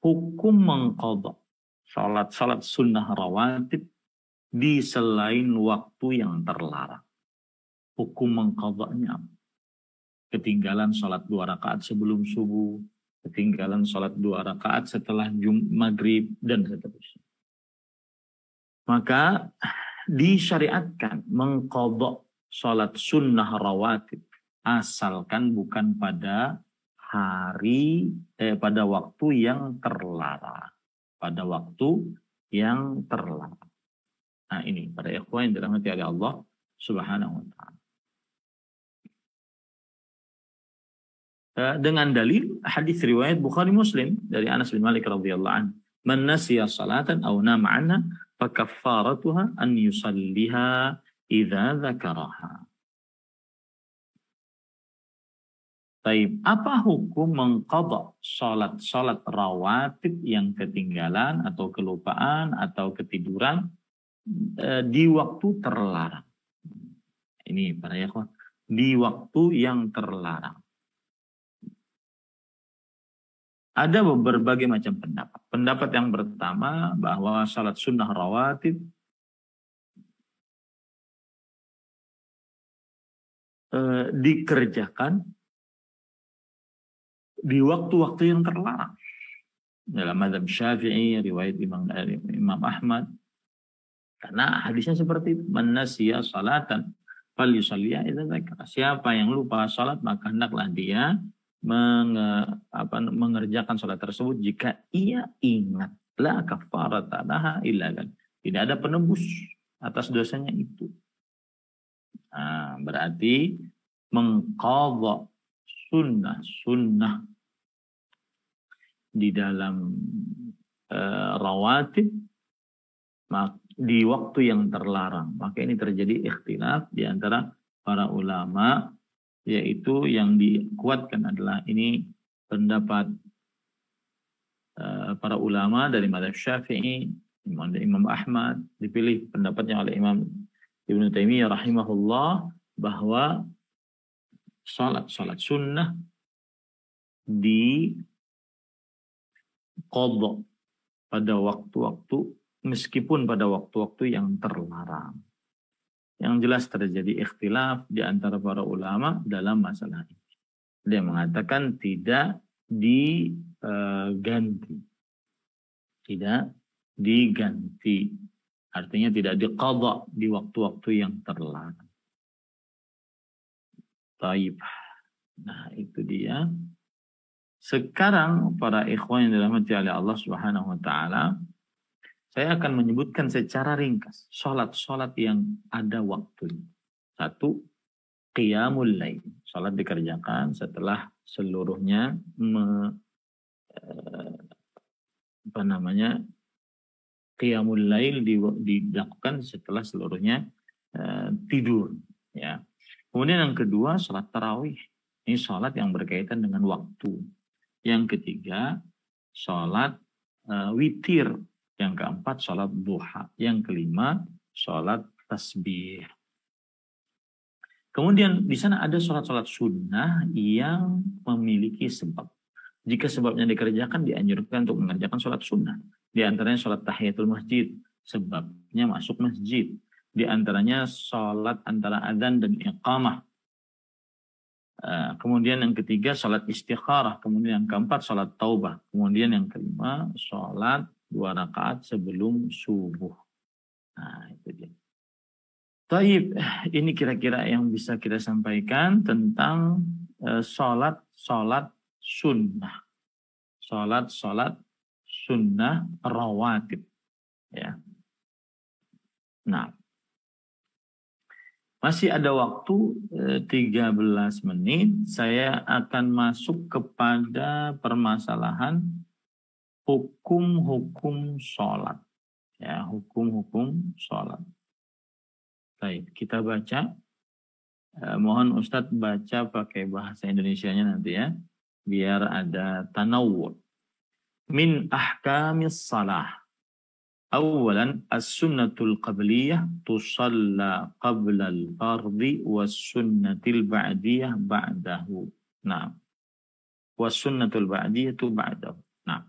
Speaker 2: hukum mengqadha sholat sunnah rawatib di selain waktu yang terlarang. Hukum mengqadhanya apa? Ketinggalan sholat 2 rakaat sebelum subuh, ketinggalan sholat 2 rakaat setelah maghrib, dan seterusnya. Maka disyariatkan mengqadha sholat sunnah rawatib, asalkan bukan pada pada waktu yang terlarang. Pada waktu yang terlarang. Nah, ini para ikhwan yang dirahmati oleh Allah Subhanahu wa ta'ala. Dengan dalil hadis riwayat Bukhari Muslim dari Anas bin Malik radhiyallahu anhu, "Man nasiya salatan aw nama 'anha fa kaffaratuha an yusalliha idza dzakaraha." Baik, apa hukum mengqadha salat rawatib yang ketinggalan atau kelupaan atau ketiduran di waktu terlarang? Ini para ikhwan, di waktu yang terlarang. Ada berbagai macam pendapat. Pendapat yang pertama bahwa salat sunnah rawatib dikerjakan di waktu-waktu yang terlarang. Dalam mazhab Syafi'i, riwayat Imam Ahmad. Karena hadisnya seperti itu. Man nasiya salatan falyusalliha idza dzakara. Siapa yang lupa salat maka hendaklah dia mengerjakan sholat tersebut jika ia ingat. La kafarata laha illa dzalik. Tidak ada penebus atas dosanya itu. Nah, berarti mengqadha sunnah di dalam rawatib di waktu yang terlarang. Maka ini terjadi ikhtilaf di antara para ulama, yaitu yang dikuatkan adalah ini pendapat para ulama dari mazhab Syafi'i, Imam Ahmad, dipilih pendapatnya oleh Imam Ibnu Taimiyah rahimahullah, bahwa salat sunnah di qadha pada waktu-waktu, meskipun pada waktu-waktu yang terlarang. Yang jelas terjadi ikhtilaf di antara para ulama dalam masalah ini. Dia mengatakan tidak diganti. Tidak diganti. Artinya tidak diqadha di waktu-waktu yang terlarang. Taib. Nah, itu dia. Sekarang para ikhwan yang dirahmati oleh Allah Subhanahu wa taala, saya akan menyebutkan secara ringkas salat-salat yang ada waktunya. 1, qiyamul lail. Salat dikerjakan setelah seluruhnya qiyamul lail dilakukan setelah seluruhnya tidur, ya. Kemudian yang kedua, salat tarawih. Ini salat yang berkaitan dengan waktu. Yang ketiga, salat witir. Yang keempat, salat duha. Yang kelima, salat tasbih. Kemudian di sana ada salat-salat sunnah yang memiliki sebab. Jika sebabnya dikerjakan, dianjurkan untuk mengerjakan salat sunnah. Di antaranya salat tahiyatul masjid. Sebabnya masuk masjid. Di antaranya salat antara adzan dan iqamah. Kemudian yang ketiga salat istikharah, kemudian yang keempat salat taubah, kemudian yang kelima salat 2 rakaat sebelum subuh. Nah, itu dia. Taib, ini kira-kira yang bisa kita sampaikan tentang salat sunnah. Salat sunnah rawatib, ya. Nah, masih ada waktu 13 menit. Saya akan masuk kepada permasalahan hukum-hukum sholat. Ya, hukum-hukum sholat. Baik, kita baca. Mohon Ustadz baca pakai bahasa Indonesianya nanti ya. Biar ada tanawwu. Min ahkamis salah. Awalan as-sunnatul qabliyah tusalla qabla al-fardhi was-sunnatil ba'diyah ba'dahu. Nah. Was-sunnatul ba'diyah tu ba'dahu. Nah.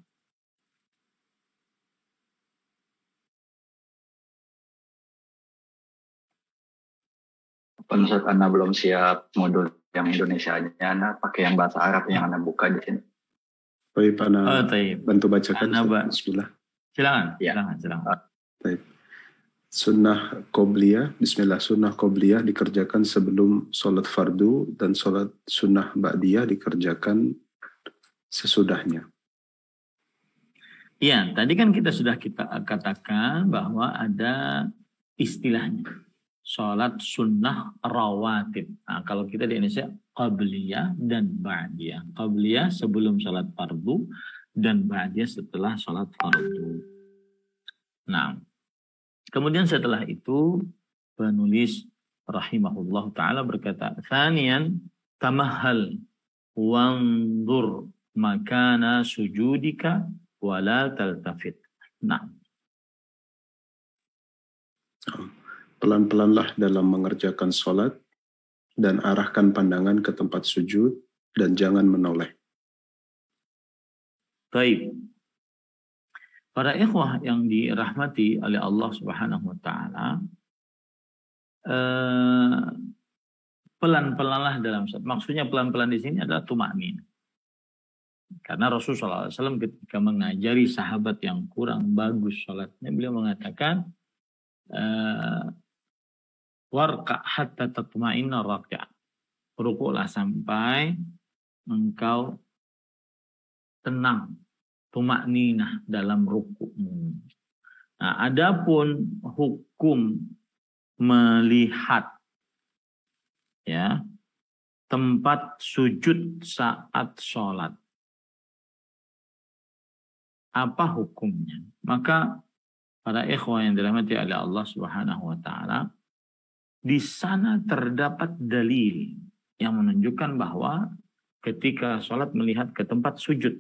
Speaker 1: Ustaz, Anda belum siap modul yang Indonesia-nya, Anda pakai yang bahasa Arab yang Anda buka di sini.
Speaker 3: Baik, Anda bantu bacakan. Bismillah.
Speaker 2: Silakan.
Speaker 3: Baik. Sunnah qobliyah, bismillah. Sunnah qobliyah dikerjakan sebelum sholat fardu dan sholat sunnah ba'diyah dikerjakan sesudahnya.
Speaker 2: Iya, tadi kan kita katakan bahwa ada istilahnya. Sholat sunnah rawatib. Nah, kalau kita di Indonesia, qabliyah dan ba'diyah. Qabliyah sebelum sholat fardu dan ba'diyah setelah sholat fardu. Nah, kemudian setelah itu penulis rahimahullah ta'ala berkata, Thaniyan tamahal wanzur makana sujudika wala taltafit. Nah.
Speaker 3: Pelan-pelanlah dalam mengerjakan sholat dan arahkan pandangan ke tempat sujud dan jangan menoleh.
Speaker 2: Baik. Para ikhwah yang dirahmati oleh Allah Subhanahu wa taala, pelan-pelanlah dalam sholat. Maksudnya pelan-pelan di sini adalah tumaknin. Karena Rasulullah SAW ketika mengajari sahabat yang kurang bagus sholatnya, beliau mengatakan, warka hatta tatma'inna rak'a. Rukuklah sampai engkau tenang, tumakninah dalam rukukmu. Nah, adapun hukum melihat, ya, tempat sujud saat sholat. Apa hukumnya? Maka para ikhwan yang dirahmati oleh Allah Subhanahu wa taala, di sana terdapat dalil yang menunjukkan bahwa ketika sholat melihat ke tempat sujud.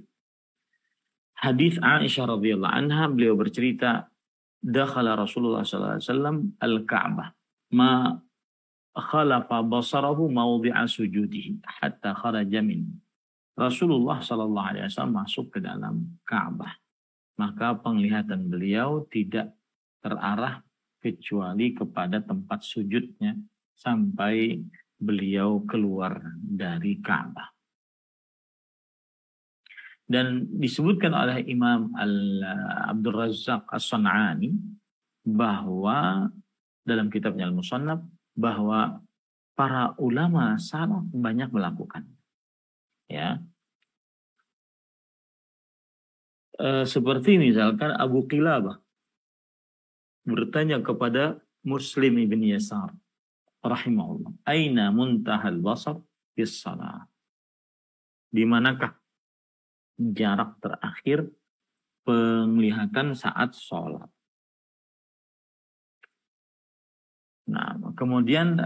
Speaker 2: Hadis Aisyah radhiyallahu anha, beliau bercerita, dakhala Rasulullah sallallahu alaihi wasallam al-Ka'bah ma khalafa basarahu mawdi'a sujudihi hatta kharaja min. Rasulullah sallallahu alaihi wasallam masuk ke dalam Ka'bah. Maka penglihatan beliau tidak terarah kecuali kepada tempat sujudnya sampai beliau keluar dari Ka'bah. Dan disebutkan oleh Imam Abdul Razzaq As-San'ani bahwa dalam kitabnya Al-Musannaf bahwa para ulama salaf banyak melakukan. Ya. Seperti misalkan Abu Qilabah bertanya kepada Muslim ibn Yasar rahimahullah, aina muntahal basar bis salat? Di manakah jarak terakhir penglihatan saat sholat? Nah, kemudian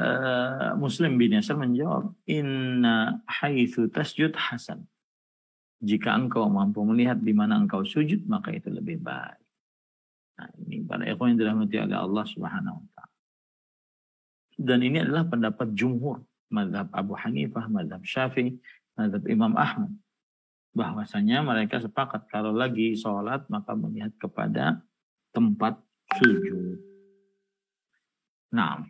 Speaker 2: Muslim bin Yasar menjawab, inna haitsu tasjud hasan. Jika engkau mampu melihat di mana engkau sujud, maka itu lebih baik. Nah, ini para ikhwan yang dirahmati oleh Allah Subhanahu wa taala. Dan ini adalah pendapat jumhur, mazhab Abu Hanifah, mazhab Syafi'i, mazhab Imam Ahmad. Bahwasanya mereka sepakat kalau lagi sholat maka melihat kepada tempat sujud. Nah,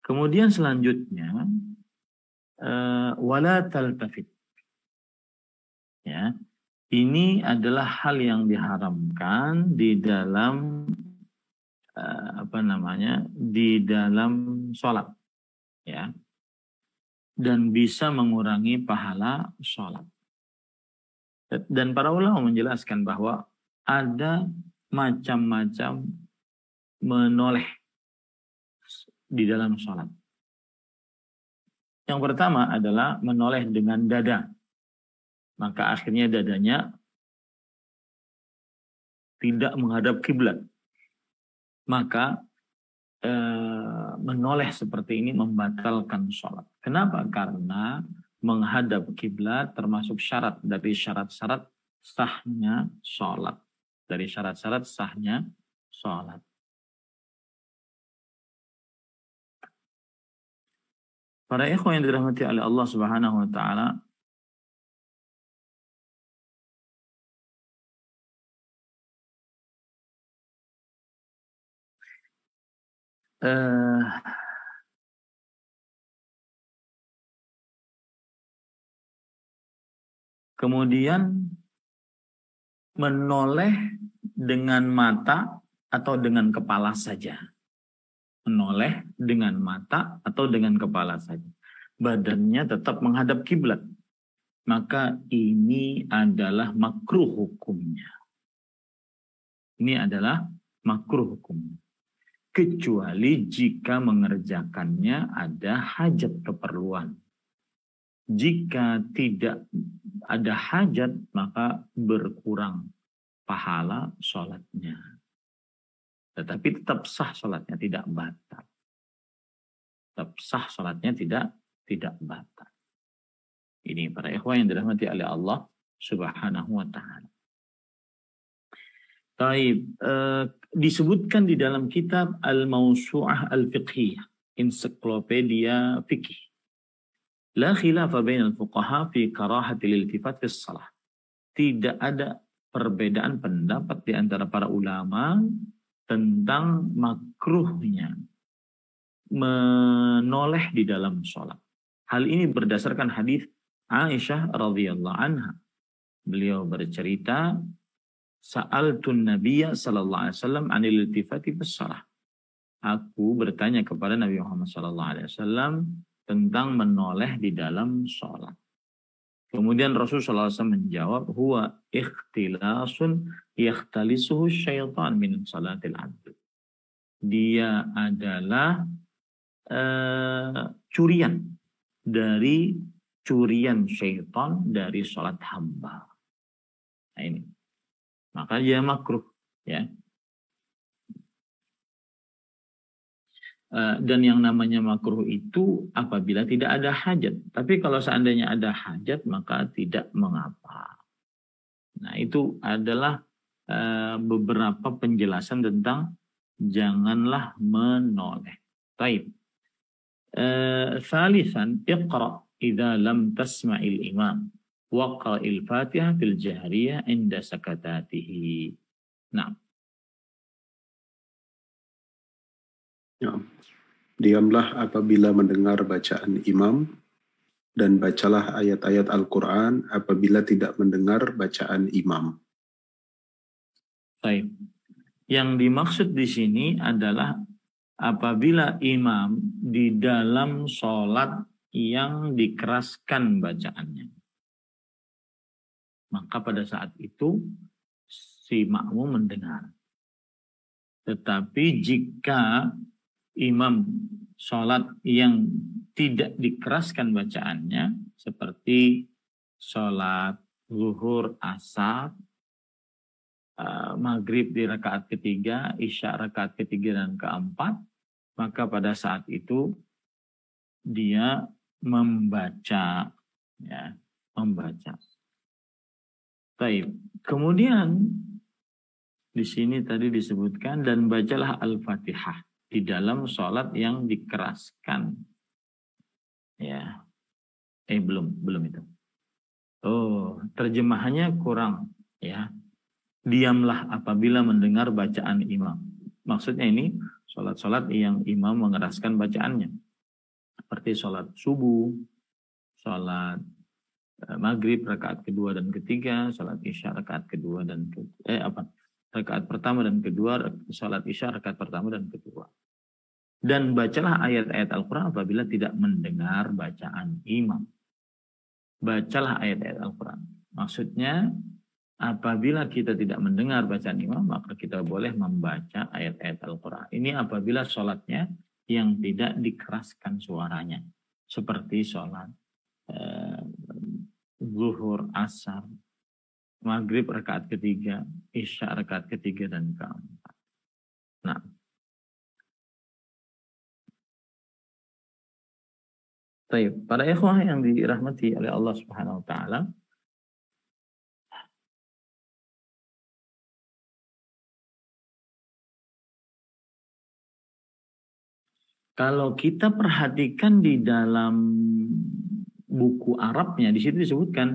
Speaker 2: kemudian selanjutnya wala taltafit. Ya, ini adalah hal yang diharamkan di dalam di dalam sholat, ya, dan bisa mengurangi pahala sholat. Dan para ulama menjelaskan bahwa ada macam-macam menoleh di dalam sholat. Yang pertama adalah menoleh dengan dada. Maka akhirnya dadanya tidak menghadap kiblat. Maka menoleh seperti ini membatalkan sholat. Kenapa? Karena menghadap kiblat termasuk syarat dari syarat-syarat sahnya sholat. Dari syarat-syarat sahnya sholat. Para ikhwan yang dirahmati oleh Allah Subhanahu wa taala, kemudian menoleh dengan mata atau dengan kepala saja. Menoleh dengan mata atau dengan kepala saja. Badannya tetap menghadap kiblat. Maka ini adalah makruh hukumnya. Ini adalah makruh hukumnya. Kecuali jika mengerjakannya ada hajat keperluan. Jika tidak ada hajat, maka berkurang pahala sholatnya. Tetapi tetap sah sholatnya, tidak batal. Tetap sah sholatnya, tidak batal. Ini para ikhwan yang dirahmati oleh Allah Subhanahu wa ta'ala. Taib, disebutkan di dalam kitab Al-Mawsu'ah Al-Fiqhiyah, ensiklopedia fikih. La khilafa bainal fuqaha fi karahatil iltifat fi shalah. Tidak ada perbedaan pendapat di antara para ulama tentang makruhnya menoleh di dalam sholat. Hal ini berdasarkan hadis Aisyah radhiyallahu anha. Beliau bercerita, Sa'altun Nabiyya sallallahu alaihi wasallam 'anil iltifati fi shalah. Aku bertanya kepada Nabi Muhammad sallallahu alaihi wasallam tentang menoleh di dalam sholat. Kemudian Rasulullah SAW menjawab, huwa ikhtilasun yakhtalisuhu syaitan min salatil abd. Dia adalah curian dari curian syaitan dari sholat hamba. Nah ini, maka dia makruh, ya. Dan yang namanya makruh itu apabila tidak ada hajat. Tapi kalau seandainya ada hajat maka tidak mengapa. Nah itu adalah beberapa penjelasan tentang janganlah menoleh. Baik. Thalithan, iqra idza lam tasma'il imam. Waqra'il Fatihah fil jahriyah inda sakatatihi. Nah.
Speaker 3: Ya. Diamlah apabila mendengar bacaan imam, dan bacalah ayat-ayat Al-Quran apabila tidak mendengar bacaan imam.
Speaker 2: Baik. Yang dimaksud di sini adalah apabila imam di dalam sholat yang dikeraskan bacaannya. Maka pada saat itu si makmum mendengar. Tetapi jika imam sholat yang tidak dikeraskan bacaannya, seperti sholat zuhur, asar, maghrib di rakaat ketiga, isya rakaat ketiga dan keempat, maka pada saat itu dia membaca, ya, membaca. Baik. Kemudian di sini tadi disebutkan dan bacalah Al-Fatihah di dalam sholat yang dikeraskan. Ya, belum itu. Oh, terjemahannya kurang, ya. Diamlah apabila mendengar bacaan imam. Maksudnya ini sholat-sholat yang imam mengeraskan bacaannya, seperti sholat subuh, sholat maghrib rakaat kedua dan ketiga, sholat isya rakaat kedua dan rakaat pertama dan kedua, sholat isya rakaat pertama dan kedua. Dan bacalah ayat-ayat Al-Quran apabila tidak mendengar bacaan imam. Bacalah ayat-ayat Al-Quran. Maksudnya apabila kita tidak mendengar bacaan imam, maka kita boleh membaca ayat-ayat Al-Quran. Ini apabila sholatnya yang tidak dikeraskan suaranya. Seperti sholat zuhur, asar, maghrib rakaat ketiga, isya rakaat ketiga dan keempat. Nah, baik, para ikhwah yang dirahmati oleh Allah Subhanahu wa taala, kalau kita perhatikan di dalam buku Arabnya, di situ disebutkan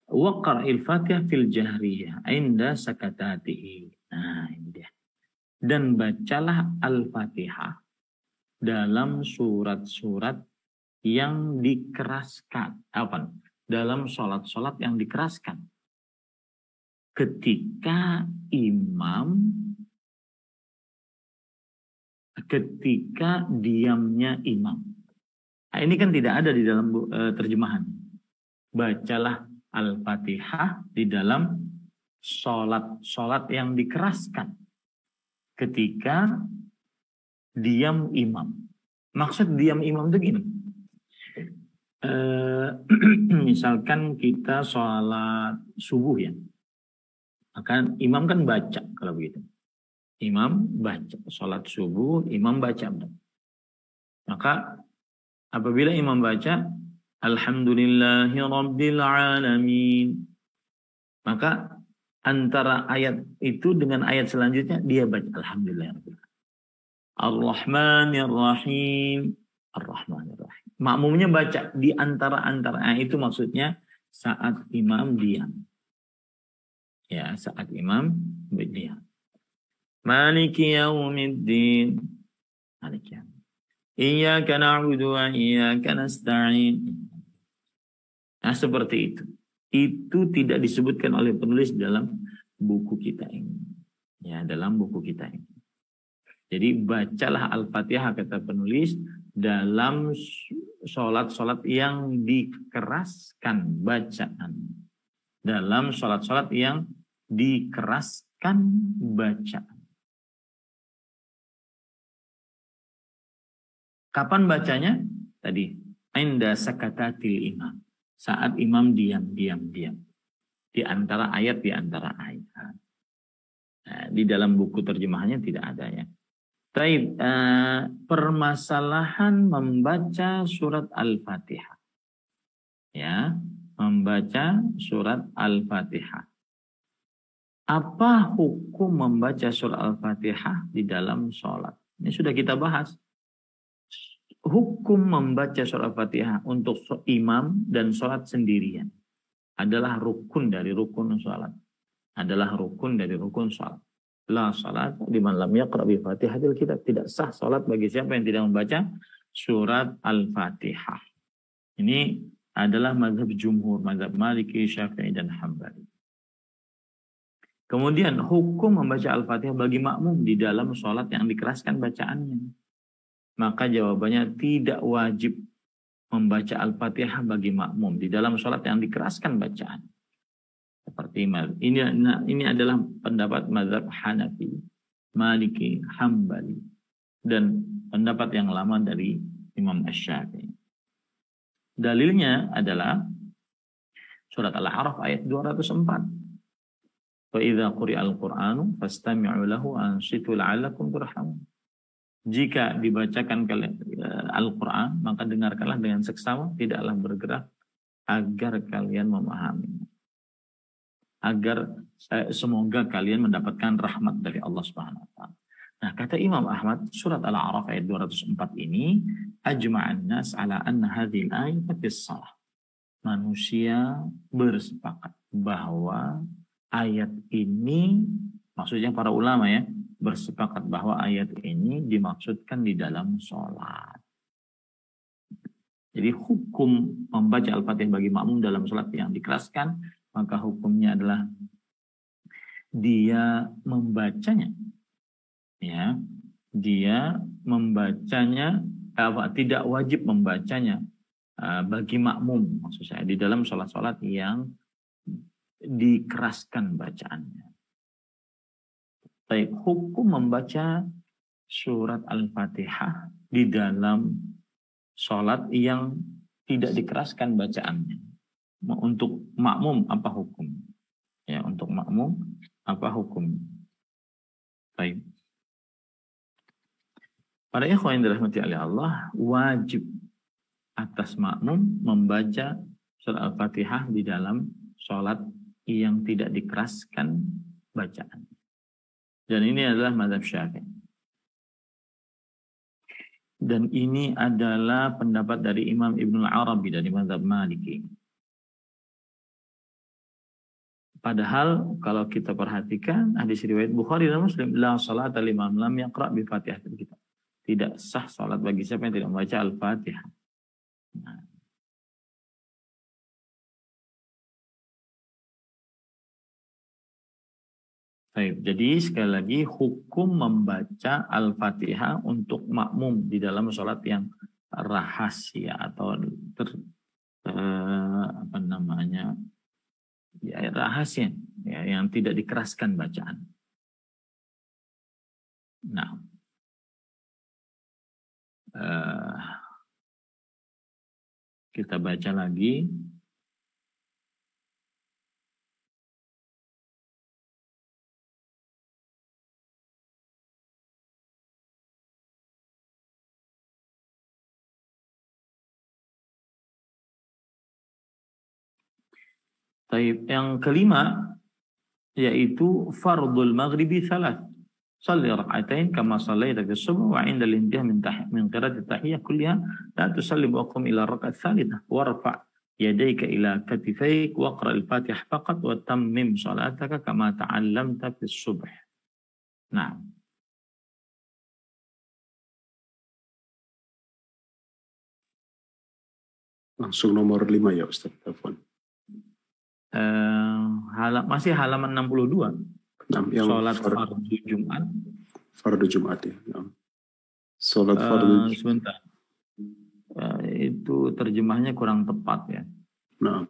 Speaker 2: waqra'il Fatihah fil jahriyah inda sakatatihi. Nah, ini dia. Dan bacalah Al-Fatihah dalam surat-surat yang dikeraskan. Dalam sholat-sholat yang dikeraskan. Ketika diamnya imam. Nah, ini kan tidak ada di dalam terjemahan. Bacalah Al-Fatihah di dalam sholat yang dikeraskan ketika diam imam. Maksud diam imam itu gini. Misalkan kita sholat subuh, ya, maka imam kan baca. Kalau begitu imam baca sholat subuh, imam baca. Maka apabila imam baca Alhamdulillahi Rabbil Alamin, maka antara ayat itu dengan ayat selanjutnya dia baca Alhamdulillah Ar-Rahmanir Rahim, Ar-Rahmanir Rahim. Makmumnya baca di antara itu maksudnya saat imam diam. Ya, saat imam diam. Maliki yaumiddin. Maliki yaumiddin. Iyyaka na'budu wa iyyaka nasta'in. Nah, seperti itu. Itu tidak disebutkan oleh penulis dalam buku kita ini. Ya, dalam buku kita ini. Jadi bacalah Al-Fatihah kata penulis dalam sholat-sholat yang dikeraskan bacaan. Dalam sholat-sholat yang dikeraskan bacaan. Kapan bacanya? Tadi, inda sakatatil imam. Saat imam diam. Di antara ayat. Nah, di dalam buku terjemahannya tidak ada ya. Taib, permasalahan membaca surat Al-Fatihah. Ya, membaca surat Al-Fatihah. Apa hukum membaca surat Al-Fatihah di dalam sholat? Ini sudah kita bahas. Hukum membaca surat Al-Fatihah untuk imam dan sholat sendirian adalah rukun dari rukun sholat. La sholat liman lam yaqra bi Fatihatil kitab. Tidak sah sholat bagi siapa yang tidak membaca surat Al-Fatihah. Ini adalah mazhab jumhur, mazhab Maliki, Syafi'i, dan Hambali. Kemudian hukum membaca Al-Fatihah bagi makmum di dalam sholat yang dikeraskan bacaannya. Maka jawabannya tidak wajib membaca Al-Fatihah bagi makmum di dalam sholat yang dikeraskan bacaan. Seperti ini adalah pendapat mazhab Hanafi, Maliki, Hambali, dan pendapat yang lama dari Imam Asy-Syafi'i. Dalilnya adalah surat Al-A'raf ayat 204. Wa idza quri'al Qur'anu fastami'u lahu ansitu la'allakum turhamun. Jika dibacakan Al-Quran, maka dengarkanlah dengan seksama, tidaklah bergerak, agar kalian memahami. Agar semoga kalian mendapatkan rahmat dari Allah Subhanahu wa taala. Nah, kata Imam Ahmad, surat Al-A'raf ayat 204 ini, ajma'an nas ala anna hadhil ayat fis shalah. Manusia bersepakat bahwa ayat ini, maksudnya para ulama ya, bersepakat bahwa ayat ini dimaksudkan di dalam sholat. Jadi hukum membaca Al-Fatihah bagi makmum dalam sholat yang dikeraskan, maka hukumnya adalah dia membacanya. Ya, dia membacanya, tidak wajib membacanya bagi makmum, maksud saya di dalam sholat-sholat yang dikeraskan bacaannya. Baik, hukum membaca surat Al-Fatihah di dalam sholat yang tidak dikeraskan bacaannya. Untuk makmum apa hukum? Ya, untuk makmum apa hukum? Baik. Para ikhwan yang dirahmati oleh Allah, wajib atas makmum membaca surat Al-Fatihah di dalam sholat yang tidak dikeraskan bacaan. Dan ini adalah mazhab Syafi'i. Dan ini adalah pendapat dari Imam Ibnu Arabi dari mazhab Maliki. Padahal kalau kita perhatikan hadis riwayat Bukhari dan Muslim, la salata liman lam yaqra bi Fatihatil kitab. Tidak sah salat bagi siapa yang tidak membaca Al-Fatihah. Nah. Baik, jadi sekali lagi hukum membaca Al-Fatihah untuk makmum di dalam sholat yang rahasia atau rahasia ya, yang tidak dikeraskan bacaan. Nah, kita baca lagi. Yang kelima yaitu fardul maghribi salat. Shalli rak'atain kama shallaita fi subh wa 'inda al-intihai min qira'ati tahiyyah kulliha la tusallim wa qum ila rak'at tsalitsah warfa' yadayka ila katifayk wa qra' al-Fatihah faqat wa tammim salataka kama ta'allamta fi subh. Nah.
Speaker 3: Langsung nomor 5 ya Ustaz, telepon.
Speaker 2: Masih halaman 62.
Speaker 3: Yang
Speaker 2: sholat fardu Jumat.
Speaker 3: Fardu Jumat ya. Sholat fardu.
Speaker 2: Sebentar. Itu terjemahnya kurang tepat ya.
Speaker 3: Nah.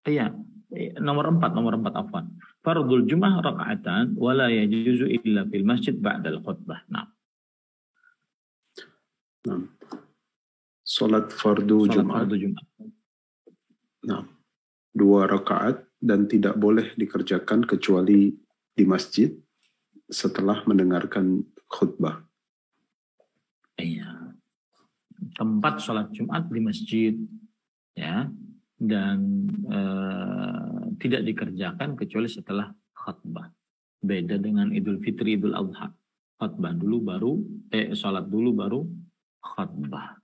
Speaker 2: Iya, nomor 4 afwan. Fardul Jum'ah raka'atan wa la yajuzu illa fil masjid ba'dal khutbah. Nah.
Speaker 3: Salat fardu Jumat. Nah, 2 rakaat dan tidak boleh dikerjakan kecuali di masjid setelah mendengarkan khutbah.
Speaker 2: Iya. Tempat sholat Jumat di masjid, ya, dan tidak dikerjakan kecuali setelah khutbah. Beda dengan Idul Fitri, Idul Adha. Khutbah dulu baru, sholat dulu baru khutbah.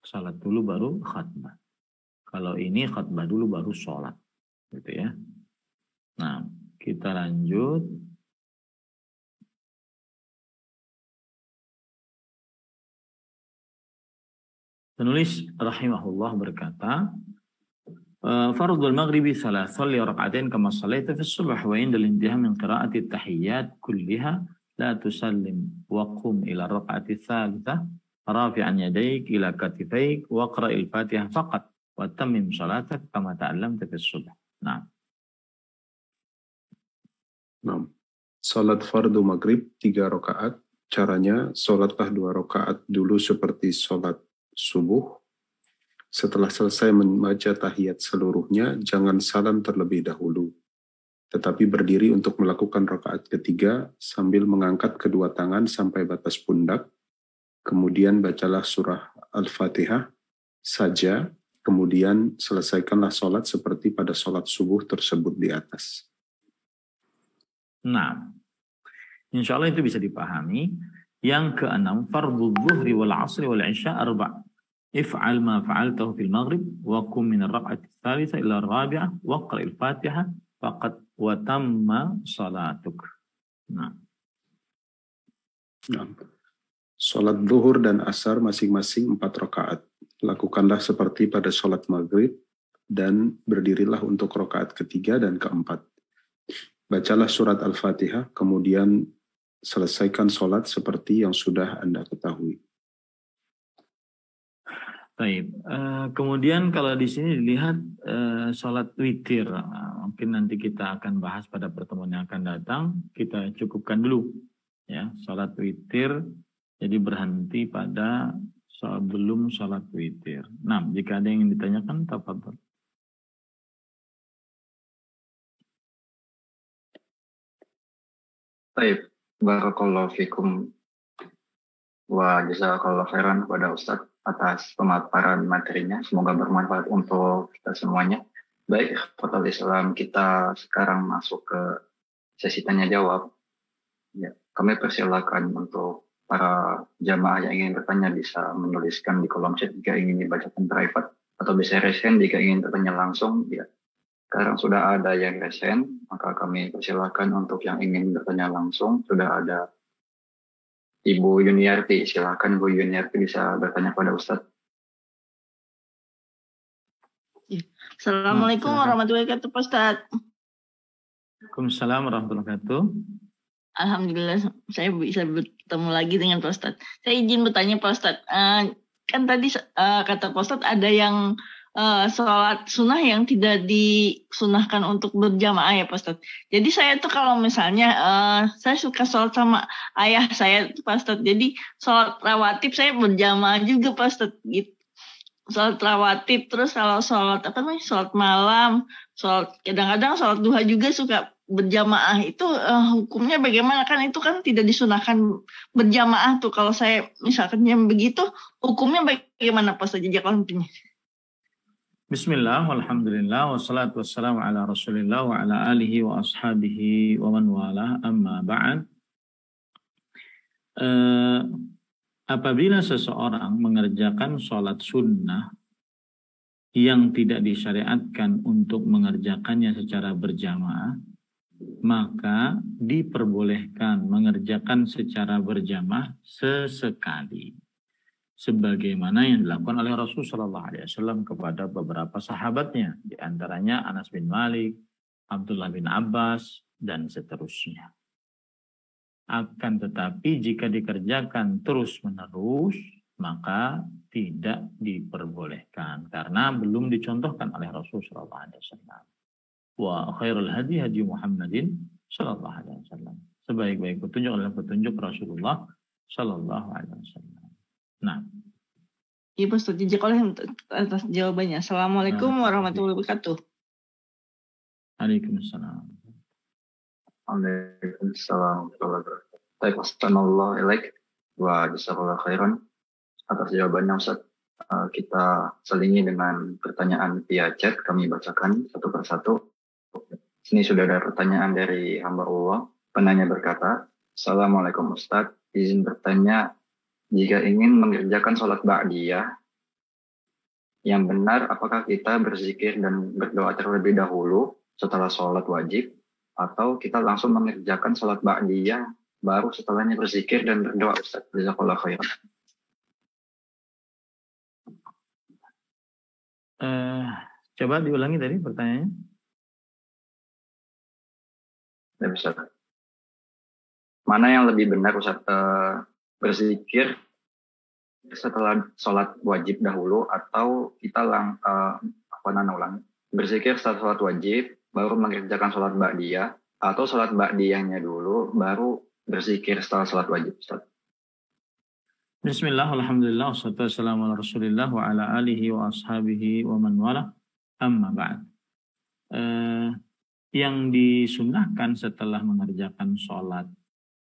Speaker 2: Sholat dulu baru khutbah. Kalau ini khutbah dulu baru sholat, gitu ya. Nah, kita lanjut. Penulis rahimahullah berkata, Fardul maghribi salah, salli raka'atain kama sallaita fi subh wa inda al-intihai min qira'ati at-tahiyyat kulliha la tusallim wa qum ila raka'ati tsalitsah rafi'an yadayk ila katifayk wa qra'il Fatihah faqat wa tammim salatak kama ta'allamta fi subh. Nah.
Speaker 3: Salat fardu maghrib 3 rakaat. Caranya salatlah 2 rakaat dulu seperti salat subuh. Setelah selesai membaca tahiyat seluruhnya, jangan salam terlebih dahulu. Tetapi berdiri untuk melakukan rakaat ketiga sambil mengangkat kedua tangan sampai batas pundak. Kemudian bacalah surah Al-Fatihah saja. Kemudian selesaikanlah sholat seperti pada sholat subuh tersebut di atas.
Speaker 2: Nah, insya Allah itu bisa dipahami. Yang keenam, fardhu dhuhri wal asri wal isya arba'. If'al ma fa'altahu fil maghrib wa kum min ar-rak'ati ats-tsalitsah ila ar-rabi'ah wa qra'il Fatihah faqad wa tamma salatuk. Nah.
Speaker 3: Salat zuhur dan asar masing-masing 4 rakaat. Lakukanlah seperti pada salat maghrib dan berdirilah untuk rakaat ketiga dan keempat. Bacalah surat Al-Fatihah, kemudian selesaikan salat seperti yang sudah Anda ketahui.
Speaker 2: Baik, kemudian kalau di sini dilihat sholat witir, mungkin nanti kita akan bahas pada pertemuan yang akan datang. Kita cukupkan dulu, ya, sholat witir. Jadi berhenti pada sebelum sholat witir. Nah, jika ada yang ingin ditanyakan, tafadhol.
Speaker 1: Baik, barakallahu fikum wa jazakallahu khairan kepada Ustadz atas pemaparan materinya. Semoga bermanfaat untuk kita semuanya. Baik, ikhwatal Islam, kita sekarang masuk ke sesi tanya jawab. Ya, kami persilakan untuk para jamaah yang ingin bertanya bisa menuliskan di kolom chat jika ingin dibacakan private, atau bisa resen jika ingin bertanya langsung. Ya, sekarang sudah ada yang resen, maka kami persilakan untuk yang ingin bertanya langsung. Sudah ada Ibu Yuniarti, silakan Bu Yuniarti bisa bertanya pada Ustadz.
Speaker 4: Assalamualaikum warahmatullahi wabarakatuh, Pak Ustadz.
Speaker 2: Waalaikumsalam warahmatullahi wabarakatuh.
Speaker 4: Alhamdulillah saya bisa bertemu lagi dengan Pak Ustadz. Saya izin bertanya Pak Ustadz. Kan tadi kata Pak Ustadz ada yang sholat sunnah yang tidak disunahkan untuk berjamaah ya Pak Ustadz. Jadi saya tuh kalau misalnya saya suka sholat sama ayah saya Pak Ustadz. Jadi sholat rawatib saya berjamaah juga Pak Ustadz gitu. Sholat rawatib, terus kalau sholat sholat malam, sholat kadang-kadang sholat duha juga suka berjamaah. Itu hukumnya bagaimana? Kan itu kan tidak disunahkan berjamaah tuh. Kalau saya misalkan yang begitu, hukumnya bagaimana Pak Ustadz? Jazakallahu khairan.
Speaker 2: Bismillah, walhamdulillah, wassalatu wassalamu ala rasulillah wa ala alihi wa ashabihi wa man wala, amma ba'd. Apabila seseorang mengerjakan sholat sunnah yang tidak disyariatkan untuk mengerjakannya secara berjamaah, maka diperbolehkan mengerjakan secara berjamaah sesekali. Sebagaimana yang dilakukan oleh Rasulullah SAW kepada beberapa sahabatnya, di antaranya Anas bin Malik, Abdullah bin Abbas, dan seterusnya. Akan tetapi jika dikerjakan terus-menerus, maka tidak diperbolehkan karena belum dicontohkan oleh Rasulullah SAW. Wa khairul hadi hadi Muhammadin sallallahu alaihi wasallam. Sebaik-baik petunjuk adalah petunjuk Rasulullah sallallahu alaihi wasallam. Nah,
Speaker 4: Iya Pak Ustadz, jazakallah atas jawabannya. Assalamualaikum warahmatullahi wabarakatuh.
Speaker 2: Waalaikumsalam.
Speaker 1: Waalaikumsalam warahmatullahi wabarakatuh. Baik, wassalamualaikum wa jazakallahu khairan atas jawabannya Ustaz. Kita selingi dengan pertanyaan via chat, kami bacakan satu persatu. Sini sudah ada pertanyaan dari hamba Allah. Penanya berkata, Assalamualaikum Ustaz, izin bertanya, jika ingin mengerjakan sholat ba'diyah, yang benar apakah kita berzikir dan berdoa terlebih dahulu setelah sholat wajib, atau kita langsung mengerjakan sholat ba'diyah, baru setelahnya berzikir dan berdoa Ustaz? Jazakallahu khairan.
Speaker 2: Coba diulangi tadi pertanyaannya.
Speaker 1: Ya, Ustaz. Mana yang lebih benar Ustaz, berzikir setelah sholat wajib dahulu, atau kita berzikir setelah sholat wajib baru mengerjakan sholat ba'diyah, atau sholat ba'diyahnya dulu baru berzikir setelah sholat wajib Ustaz?
Speaker 2: Bismillah, alhamdulillah, wassalatu wassalamu ala rasulillah wa ala alihi wa ashabihi wa man wala, amma ba'd. Yang disunnahkan setelah mengerjakan sholat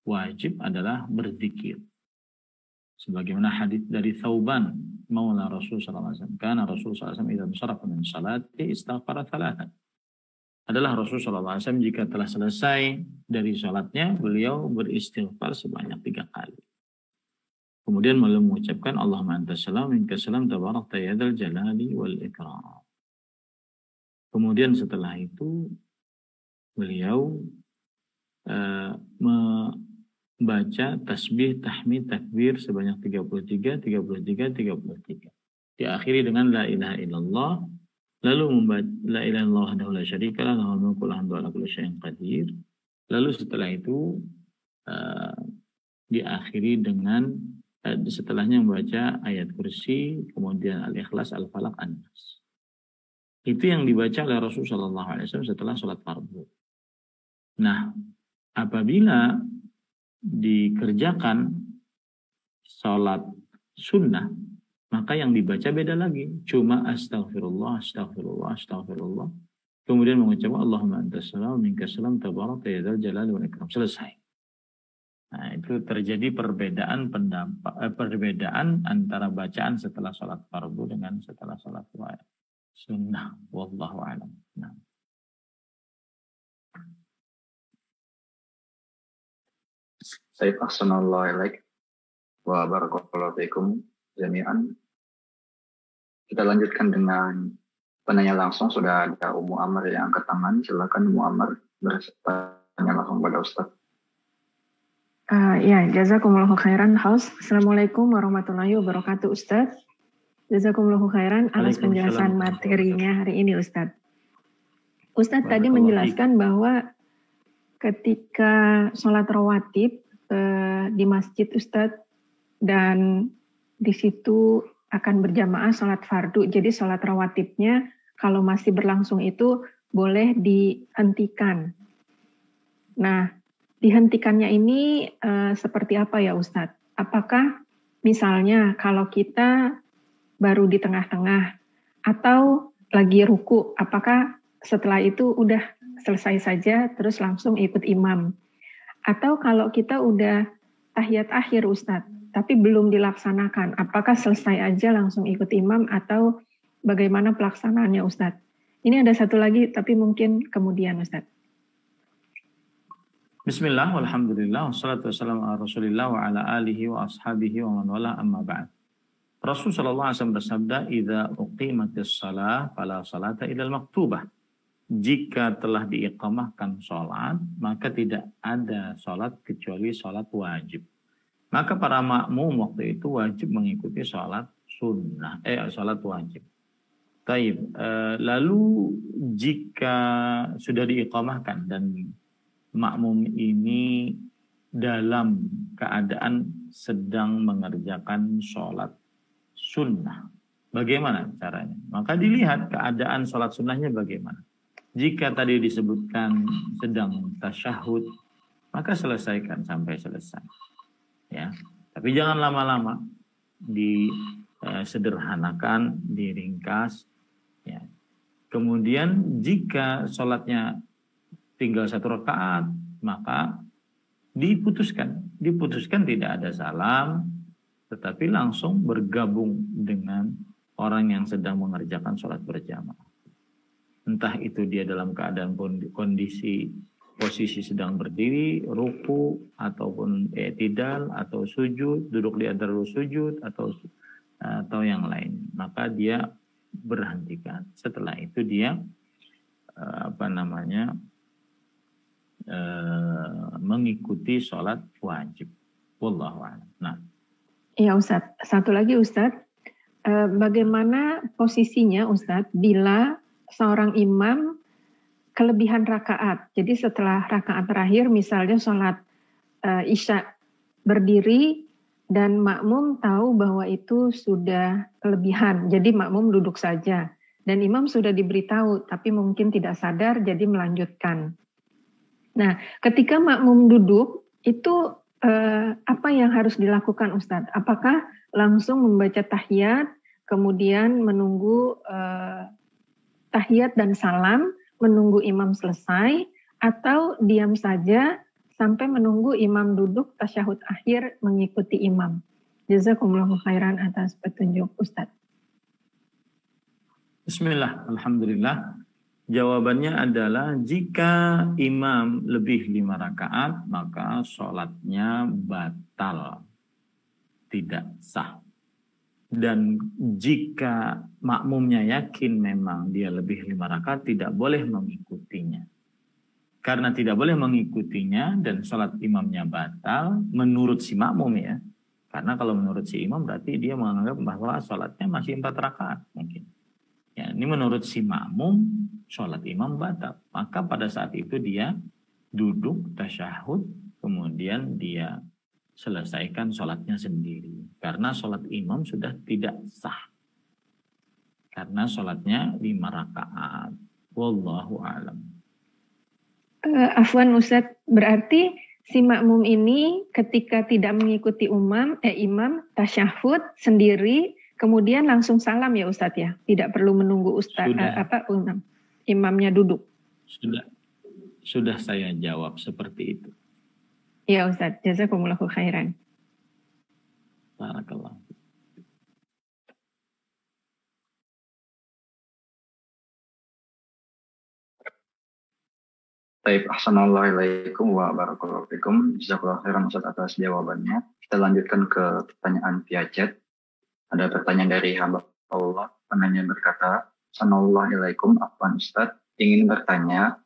Speaker 2: wajib adalah berzikir. Sebagaimana hadis dari Thauban maula Rasulullah SAW. Karena Rasulullah SAW idza sharafa min salati istaghfara thalathan. Adalah Rasulullah SAW jika telah selesai dari sholatnya, beliau beristighfar sebanyak 3 kali. Kemudian beliau mengucapkan Allahumma antas salam minkas salam tabarakta ya dzal jalali wal ikram. Kemudian setelah itu beliau membaca tasbih, tahmid, takbir sebanyak 33. Diakhiri dengan la ilaha illallah, lalu membaca la ilaha illallah wahdahu la syarika lah, lahul mulku wa lahul hamdu ala kulli syai'in qadir. Lalu setelah itu diakhiri dengan setelahnya membaca ayat kursi, kemudian al-ikhlas, al-falaq, an-nas. Itu yang dibaca oleh Rasulullah SAW setelah sholat fardu. Nah, apabila dikerjakan sholat sunnah, maka yang dibaca beda lagi. Cuma astaghfirullah, astaghfirullah, astaghfirullah. Kemudian mengucapkan Allahumma antas salam minkas salam tabarakta ya dzal jalali wal ikram. Selesai. Nah, itu terjadi perbedaan antara bacaan setelah sholat fardu dengan setelah sholat sunnah. Wallahu a'lam. Nah.
Speaker 1: Sayyid ahsanallahu ilaik wa barakallahu fikum jami'an. Kita lanjutkan dengan penanya langsung. Sudah ada Ummu Amr yang angkat tangan. Silakan Ummu Amr bertanya langsung pada Ustaz.
Speaker 5: Ya, jazakumullahu khairan host. Assalamualaikum warahmatullahi wabarakatuh Ustaz. Jazakumullahu khairan atas penjelasan materinya hari ini Ustaz. Ustaz tadi menjelaskan bahwa ketika sholat rawatib di masjid Ustaz, dan di situ akan berjamaah sholat fardu. Jadi sholat rawatibnya kalau masih berlangsung itu boleh dihentikan. Nah, dihentikannya ini seperti apa ya Ustadz? Apakah misalnya kalau kita baru di tengah-tengah atau lagi ruku, apakah setelah itu udah selesai saja terus langsung ikut imam? Atau kalau kita udah tahiyat akhir Ustadz, tapi belum dilaksanakan, apakah selesai aja langsung ikut imam atau bagaimana pelaksanaannya Ustadz? Ini ada satu lagi tapi mungkin kemudian Ustadz.
Speaker 2: Bismillah, walhamdulillah, wassalatu wassalamu ala rasulillah wa ala alihi wa ashabihi wa man wala, amma ba'd. Rasulullah SAW bersabda, "Idza uqimatis shalah fala salata illal maktubah." Jika telah diiqamahkan sholat, maka tidak ada sholat kecuali sholat wajib. Maka para makmum waktu itu wajib mengikuti sholat sunnah, sholat wajib. Taib. Lalu jika sudah diiqamahkan dan makmum ini dalam keadaan sedang mengerjakan sholat sunnah. Bagaimana caranya? Maka dilihat keadaan sholat sunnahnya bagaimana. Jika tadi disebutkan sedang tasyahud, maka selesaikan sampai selesai. Ya, tapi jangan lama-lama, disederhanakan, diringkas. Ya. Kemudian jika sholatnya tinggal 1 rakaat, maka diputuskan tidak ada salam, tetapi langsung bergabung dengan orang yang sedang mengerjakan sholat berjamaah. Entah itu dia dalam keadaan posisi sedang berdiri, ruku, ataupun i'tidal, atau sujud, duduk di antara sujud, atau yang lain. Maka dia berhentikan. Setelah itu dia mengikuti sholat wajib. Wallahu a'lam. Nah.
Speaker 5: Ya Ustadz, satu lagi Ustadz, bagaimana posisinya Ustadz bila seorang imam kelebihan rakaat? Jadi setelah rakaat terakhir misalnya sholat isya berdiri dan makmum tahu bahwa itu sudah kelebihan, jadi makmum duduk saja. Dan imam sudah diberitahu tapi mungkin tidak sadar jadi melanjutkan. Nah ketika makmum duduk itu apa yang harus dilakukan Ustadz? Apakah langsung membaca tahiyat, kemudian menunggu tahiyat dan salam, menunggu imam selesai, atau diam saja sampai menunggu imam duduk tasyahud akhir mengikuti imam? Jazakumullahu khairan atas petunjuk Ustadz.
Speaker 2: Bismillah, alhamdulillah. Jawabannya adalah jika imam lebih 5 rakaat, maka sholatnya batal, tidak sah. Dan jika makmumnya yakin memang dia lebih 5 rakaat, tidak boleh mengikutinya. Karena tidak boleh mengikutinya dan sholat imamnya batal, menurut si makmum ya. Karena kalau menurut si imam berarti dia menganggap bahwa sholatnya masih 4 rakaat mungkin. Ya, ini menurut si makmum, sholat imam batal. Maka pada saat itu dia duduk tasyahud, kemudian dia selesaikan sholatnya sendiri. Karena sholat imam sudah tidak sah. Karena sholatnya 5 rakaat. Wallahu a'lam.
Speaker 5: Afwan Ustadz, berarti si makmum ini ketika tidak mengikuti imam tasyahud sendiri, kemudian langsung salam ya Ustadz ya? Tidak perlu menunggu imamnya duduk.
Speaker 2: Sudah saya jawab seperti itu.
Speaker 5: Ya Ustadz, jazakumullahu khairan.
Speaker 2: Barakallah.
Speaker 1: Baik, assalamualaikum warahmatullahi wabarakatuh. Jazakallahu khairan Ustaz atas jawabannya. Kita lanjutkan ke pertanyaan via chat. Ada pertanyaan dari hamba Allah. Penanya berkata, assalamualaikum Afwan Ustaz, ingin bertanya,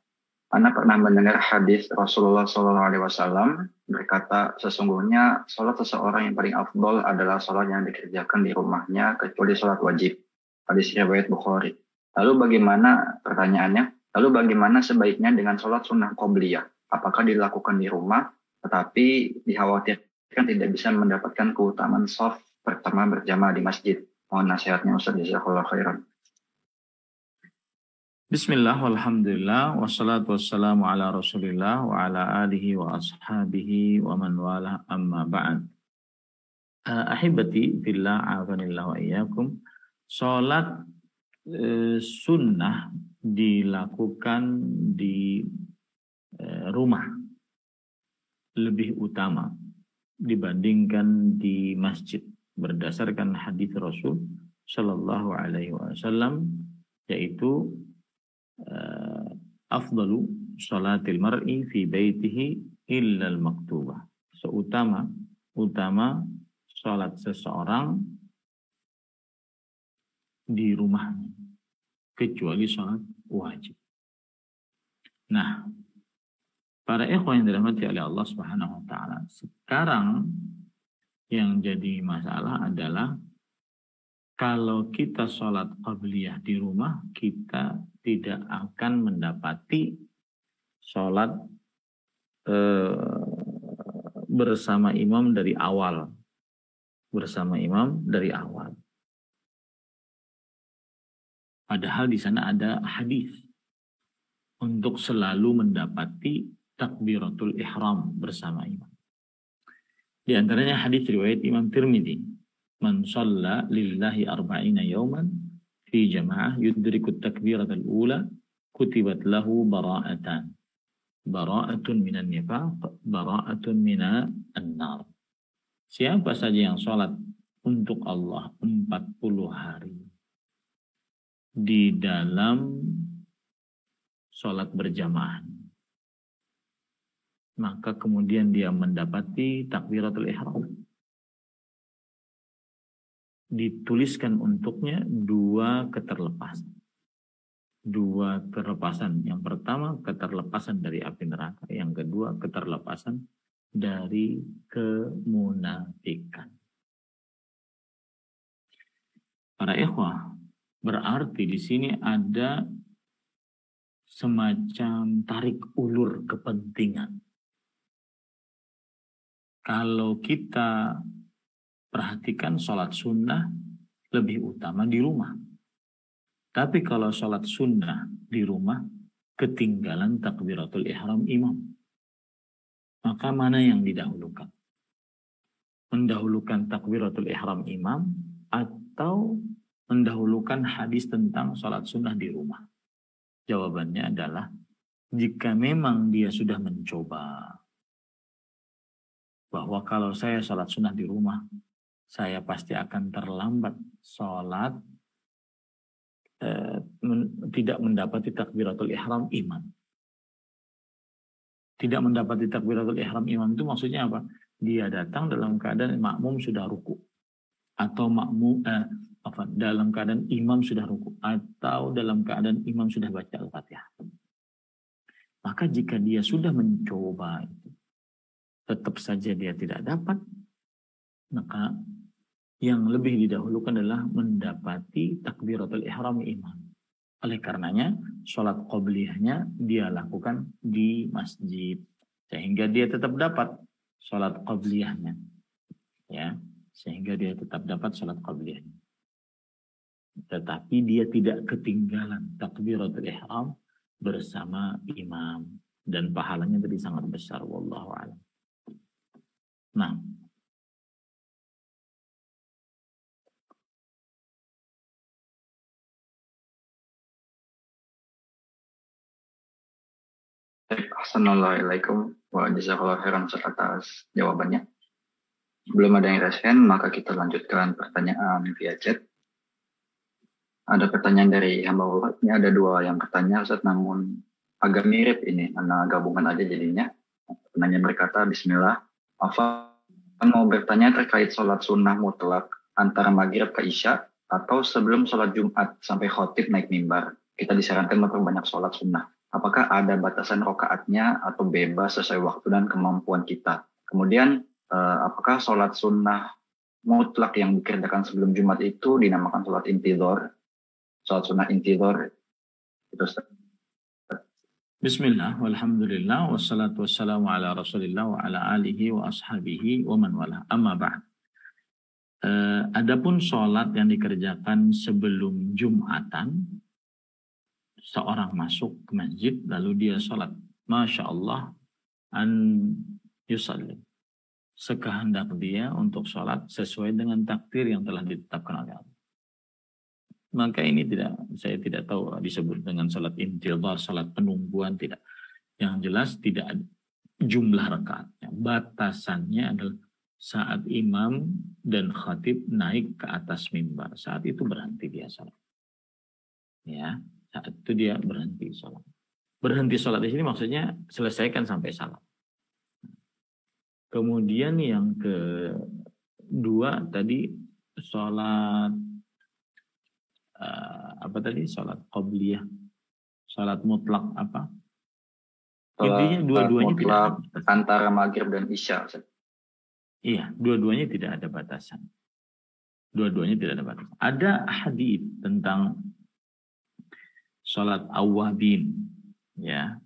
Speaker 1: Ana pernah mendengar hadis Rasulullah SAW berkata, sesungguhnya sholat seseorang yang paling afdol adalah sholat yang dikerjakan di rumahnya kecuali sholat wajib. Hadis riwayat Bukhari. Lalu bagaimana sebaiknya dengan sholat sunnah qobliyah? Apakah dilakukan di rumah, tetapi dikhawatirkan tidak bisa mendapatkan keutamaan shaf pertama berjamaah di masjid? Mohon nasihatnya Ustaz, jazakallahu khairan.
Speaker 2: Bismillah, walhamdulillah, wassalatu wassalamu ala rasulillah, wa ala alihi wa ashabihi wa man wala amma ba'd. Ahibati billah, afanillah wa iyyakum. Sholat sunnah dilakukan di rumah lebih utama dibandingkan di masjid berdasarkan hadis Rasul Shallallahu Alaihi Wasallam, yaitu afdalu salatil mar'i fi baitihi illa al-maktubah. Utama salat seseorang di rumahnya kecuali salat wajib. Nah, para ikhwan yang dirahmati oleh Allah Subhanahu wa taala, sekarang yang jadi masalah adalah kalau kita sholat qabliyah di rumah, kita tidak akan mendapati sholat bersama imam dari awal. Padahal di sana ada hadis untuk selalu mendapati takbiratul ihram bersama imam. Di antaranya hadis riwayat Imam Tirmidzi, "Man shalla lillahi arba'ina yawman fi jama'ah yudrikut takbiratul ula kutibat lahu bara'atan. Bara'atun minan nifaq, bara'atun minan nar." Siapa saja yang sholat untuk Allah 40 hari di dalam sholat berjamaah, maka kemudian dia mendapati takbiratul ihram, dituliskan untuknya 2 keterlepasan. 2 keterlepasan. Yang pertama keterlepasan dari api neraka, yang kedua keterlepasan dari kemunafikan. Para ikhwah, berarti di sini ada semacam tarik ulur kepentingan. Kalau kita perhatikan, sholat sunnah lebih utama di rumah. Tapi kalau sholat sunnah di rumah ketinggalan takbiratul ihram imam, maka mana yang didahulukan? Mendahulukan takbiratul ihram imam atau mendahulukan hadis tentang sholat sunnah di rumah? Jawabannya adalah jika memang dia sudah mencoba bahwa kalau saya sholat sunnah di rumah, saya pasti akan terlambat sholat, tidak mendapati takbiratul ihram imam. Tidak mendapati takbiratul ihram imam itu maksudnya apa? Dia datang dalam keadaan makmum sudah ruku, atau dalam keadaan imam sudah ruku, atau dalam keadaan imam sudah baca Al-Fatihah. Maka jika dia sudah mencoba itu, tetap saja dia tidak dapat, maka yang lebih didahulukan adalah mendapati takbiratul ihram imam. Oleh karenanya, sholat qobliyahnya dia lakukan di masjid, sehingga dia tetap dapat sholat qobliyahnya. Ya, sehingga dia tetap dapat sholat qobliyahnya. Tetapi dia tidak ketinggalan takbiratul ihram bersama imam, dan pahalanya tadi sangat besar, wallahu a'lam. Nah,
Speaker 1: Assalamualaikum wa jazakallahu khairan atas jawabannya. Belum ada yang resen, maka kita lanjutkan pertanyaan via chat. Ada pertanyaan dari hamba Allah. Ini ada 2 yang bertanya, Ustaz, namun agak mirip ini, karena gabungan aja jadinya. Penanya berkata, Bismillah, mau bertanya terkait sholat sunnah mutlak antara maghrib ke isya atau sebelum sholat Jumat sampai khotib naik mimbar. Kita disarankan memperbanyak sholat sunnah. Apakah ada batasan rokaatnya atau bebas sesuai waktu dan kemampuan kita? Kemudian, apakah sholat sunnah mutlak yang dikerjakan sebelum Jumat itu dinamakan sholat intidhar? Sholat sunnah intidhar. Itu Ustaz.
Speaker 2: Bismillah, walhamdulillah, wassalatu wassalamu ala rasulillah wa ala alihi wa ashabihi wa man wala. Amma ba'd. Adapun sholat yang dikerjakan sebelum Jumatan, seorang masuk ke masjid lalu dia sholat, Masya Allah, an yusalli, sekehendak dia untuk sholat sesuai dengan takdir yang telah ditetapkan oleh Allah. Maka ini saya tidak tahu disebut dengan sholat intidhar, sholat penungguan, tidak. Yang jelas tidak ada jumlah rakaatnya. Batasannya adalah saat imam dan khatib naik ke atas mimbar, saat itu berhenti dia sholat. Ya, saat itu dia berhenti sholat. Berhenti sholat di sini maksudnya selesaikan sampai salam. Kemudian yang kedua tadi sholat sholat qobliyah, sholat mutlak apa? Intinya dua-duanya tidak ada batasan.
Speaker 1: Antara maghrib dan isya.
Speaker 2: Iya, dua-duanya tidak ada batasan. Dua-duanya tidak ada batasan. Ada hadis tentang sholat awwabin, ya.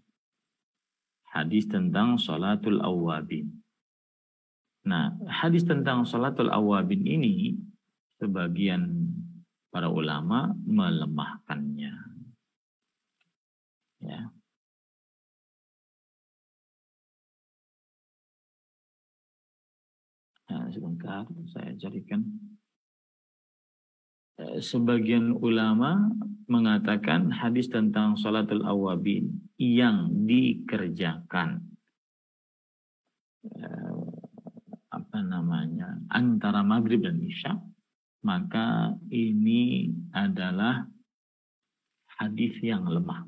Speaker 2: Hadis tentang sholatul awwabin. Nah, hadis tentang sholatul awwabin ini sebagian para ulama melemahkannya. Ya. Nah, sebentar saya carikan. Sebagian ulama mengatakan hadis tentang salatul awabin yang dikerjakan antara maghrib dan isya, maka ini adalah hadis yang lemah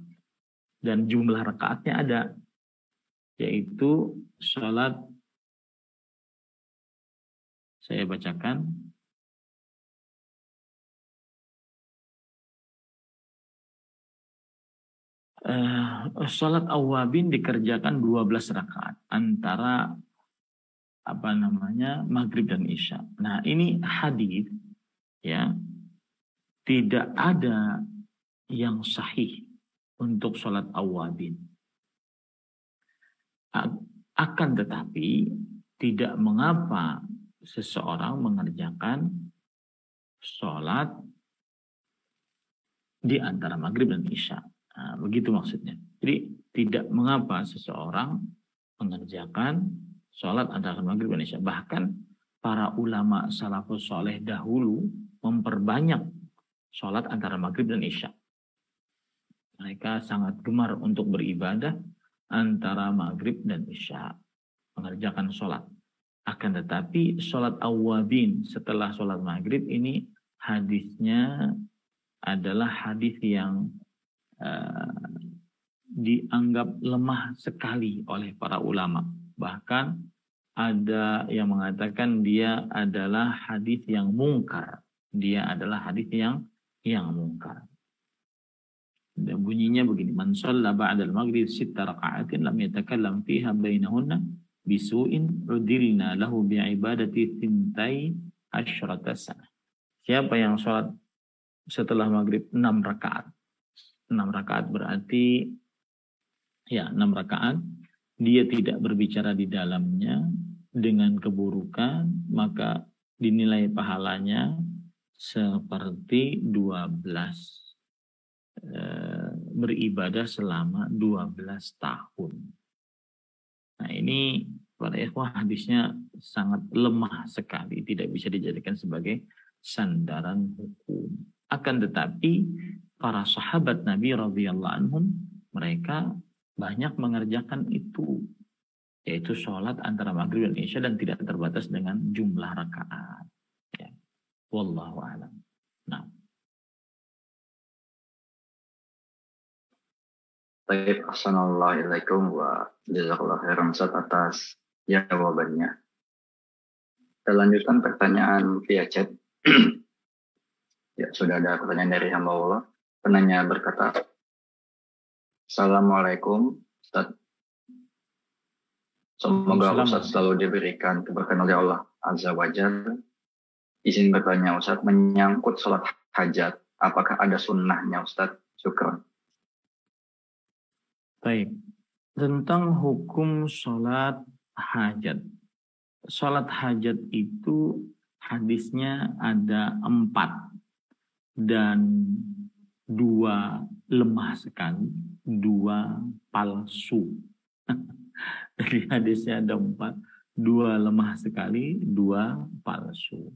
Speaker 2: dan jumlah rakaatnya ada, yaitu salat, saya bacakan, salat awabin dikerjakan 12 rakaat antara maghrib dan isya. Nah, ini hadis ya, tidak ada yang sahih untuk salat awabin. Akan tetapi tidak mengapa seseorang mengerjakan salat di antara maghrib dan isya. Nah, begitu maksudnya. Jadi tidak mengapa seseorang mengerjakan sholat antara maghrib dan isya. Bahkan para ulama salafus soleh dahulu memperbanyak sholat antara maghrib dan isya. Mereka sangat gemar untuk beribadah antara maghrib dan isya, mengerjakan sholat. Akan tetapi sholat awabin setelah sholat maghrib ini hadisnya adalah hadis yang dianggap lemah sekali oleh para ulama. Bahkan ada yang mengatakan dia adalah hadis yang mungkar. Dia adalah hadis yang mungkar. Dan bunyinya begini: man shalla ba'dal maghrib 6 raka'atin lam yatakallam fiha bainahunna bisu'in udilna lahu bi'ibadati 12 sanah. Siapa yang sholat setelah maghrib 6 rakaat. 6 rakaat berarti 6 rakaat, dia tidak berbicara di dalamnya dengan keburukan, maka dinilai pahalanya seperti 12 beribadah selama 12 tahun. Nah, ini para ikhwah hadisnya sangat lemah sekali, tidak bisa dijadikan sebagai sandaran hukum. Akan tetapi para sahabat Nabi radhiyallahu anhum mereka banyak mengerjakan itu, yaitu sholat antara maghrib dan isya dan tidak terbatas dengan jumlah rakaat. Ya. Wallahu a'lam. Nah.
Speaker 1: Baik, assalamualaikum wa jazakallahu khairan atas jawabannya. Kita lanjutkan pertanyaan via chat. Ya, sudah ada pertanyaan dari hamba Allah. Penanya berkata, Assalamualaikum Ustaz. Semoga Ustaz selalu diberikan keberkahan oleh Allah Azza wa Jalla. Izin bertanya Ustaz, menyangkut sholat hajat, apakah ada sunnahnya Ustaz? Syukran.
Speaker 2: Baik, tentang hukum sholat hajat. Sholat hajat itu hadisnya ada 4 dan 2 lemah sekali, 2 palsu. Dari hadisnya ada 4, 2 lemah sekali, 2 palsu.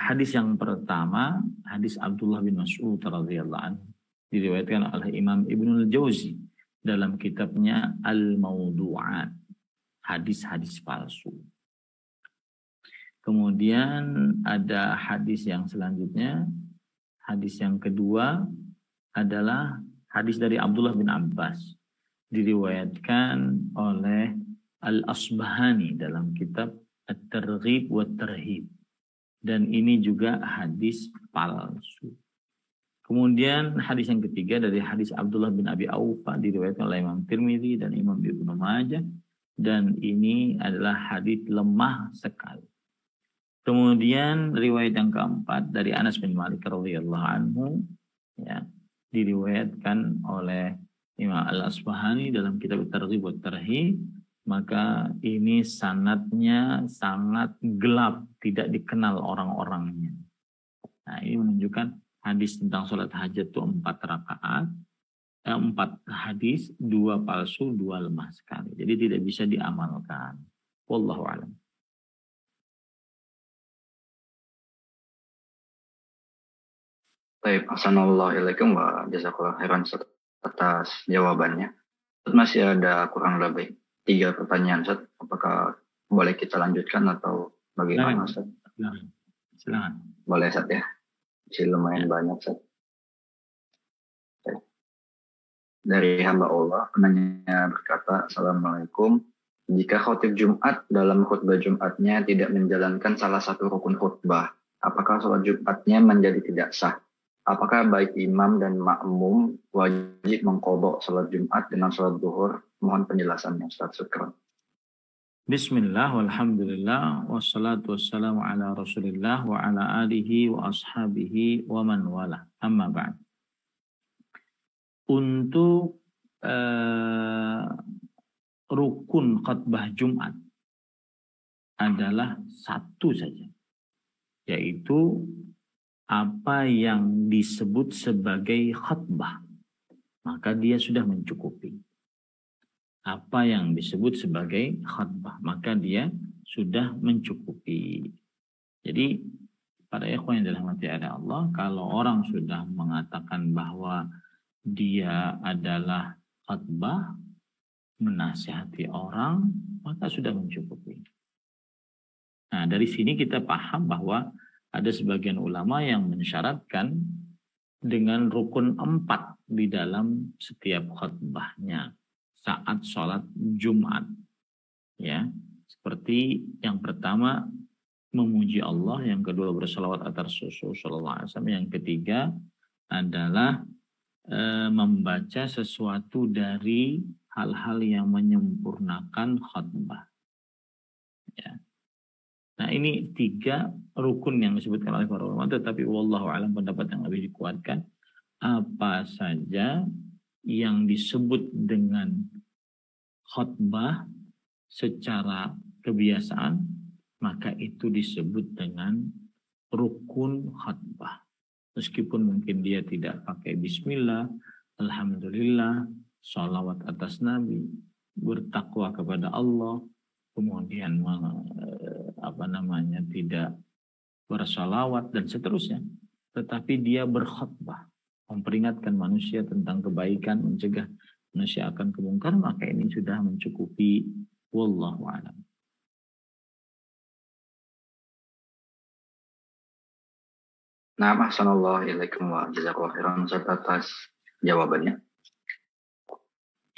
Speaker 2: Hadis yang pertama, hadis Abdullah bin Mas'ud radhiyallahu anhu, diriwayatkan oleh Imam Ibnul Jauzi dalam kitabnya Al-Mawdu'at, hadis-hadis palsu. Kemudian ada hadis yang selanjutnya, hadis yang kedua adalah hadis dari Abdullah bin Abbas, diriwayatkan oleh Al-Asbahani dalam kitab At-Targhib wa Tarhib, dan ini juga hadis palsu. Kemudian hadis yang ketiga dari hadis Abdullah bin Abi Aufa, diriwayatkan oleh Imam Tirmidzi dan Imam Ibnu Majah, dan ini adalah hadis lemah sekali. Kemudian riwayat yang keempat dari Anas bin Malik radhiyallahu anhu, ya, diriwayatkan oleh Imam Al-Asbahani dalam kitab At-Targhib wa Tarhib, maka ini sanadnya sangat gelap, tidak dikenal orang-orangnya. Nah, ini menunjukkan hadis tentang sholat hajat itu 4 rakaat, 4 hadis, 2 palsu, 2 lemah sekali. Jadi tidak bisa diamalkan. Wallahu a'lam.
Speaker 1: Baik, assalamualaikum wa jazakallahu khairan atas jawabannya. Masih ada kurang lebih 3 pertanyaan, Ustaz. Apakah boleh kita lanjutkan atau bagaimana, Ustaz?
Speaker 2: Silakan.
Speaker 1: Boleh, Ustaz ya. Masih lumayan banyak, Ustaz. Dari hamba Allah, penanya berkata, Assalamualaikum. Jika khotib Jumat dalam khutbah Jumatnya tidak menjalankan salah satu rukun khutbah, apakah sholat Jumatnya menjadi tidak sah? Apakah baik imam dan makmum wajib mengqadha sholat Jumat dengan sholat zuhur? Mohon penjelasannya, Ustaz. Syukran.
Speaker 2: Bismillah, walhamdulillah, wassalatu wassalamu ala rasulillah wa ala alihi wa ashabihi wa man wala. Amma ba'd. Untuk rukun khutbah Jumat adalah satu saja, yaitu apa yang disebut sebagai khutbah, maka dia sudah mencukupi. Apa yang disebut sebagai khutbah, maka dia sudah mencukupi. Jadi para ikhwan yang dirahmati oleh Allah, kalau orang sudah mengatakan bahwa dia adalah khutbah, menasihati orang, maka sudah mencukupi. Nah, dari sini kita paham bahwa ada sebagian ulama yang mensyaratkan dengan rukun 4 di dalam setiap khutbahnya saat sholat Jumat. Ya, seperti yang pertama memuji Allah, yang kedua bersalawat atas Rasul sallallahu alaihi wasallam, yang ketiga adalah membaca sesuatu dari hal-hal yang menyempurnakan khutbah. Ya. Nah, ini 3 rukun yang disebutkan oleh para ulama, tetapi wallahu alam pendapat yang lebih dikuatkan, apa saja yang disebut dengan khutbah secara kebiasaan, maka itu disebut dengan rukun khutbah. Meskipun mungkin dia tidak pakai bismillah, alhamdulillah, sholawat atas Nabi, bertakwa kepada Allah, kemudian tidak bersalawat dan seterusnya, tetapi dia berkhutbah, memperingatkan manusia tentang kebaikan, mencegah manusia akan kemungkaran, maka ini sudah mencukupi. Wallahu a'lam.
Speaker 1: Nah, assalamualaikum wa jazakallahu khairan atas jawabannya.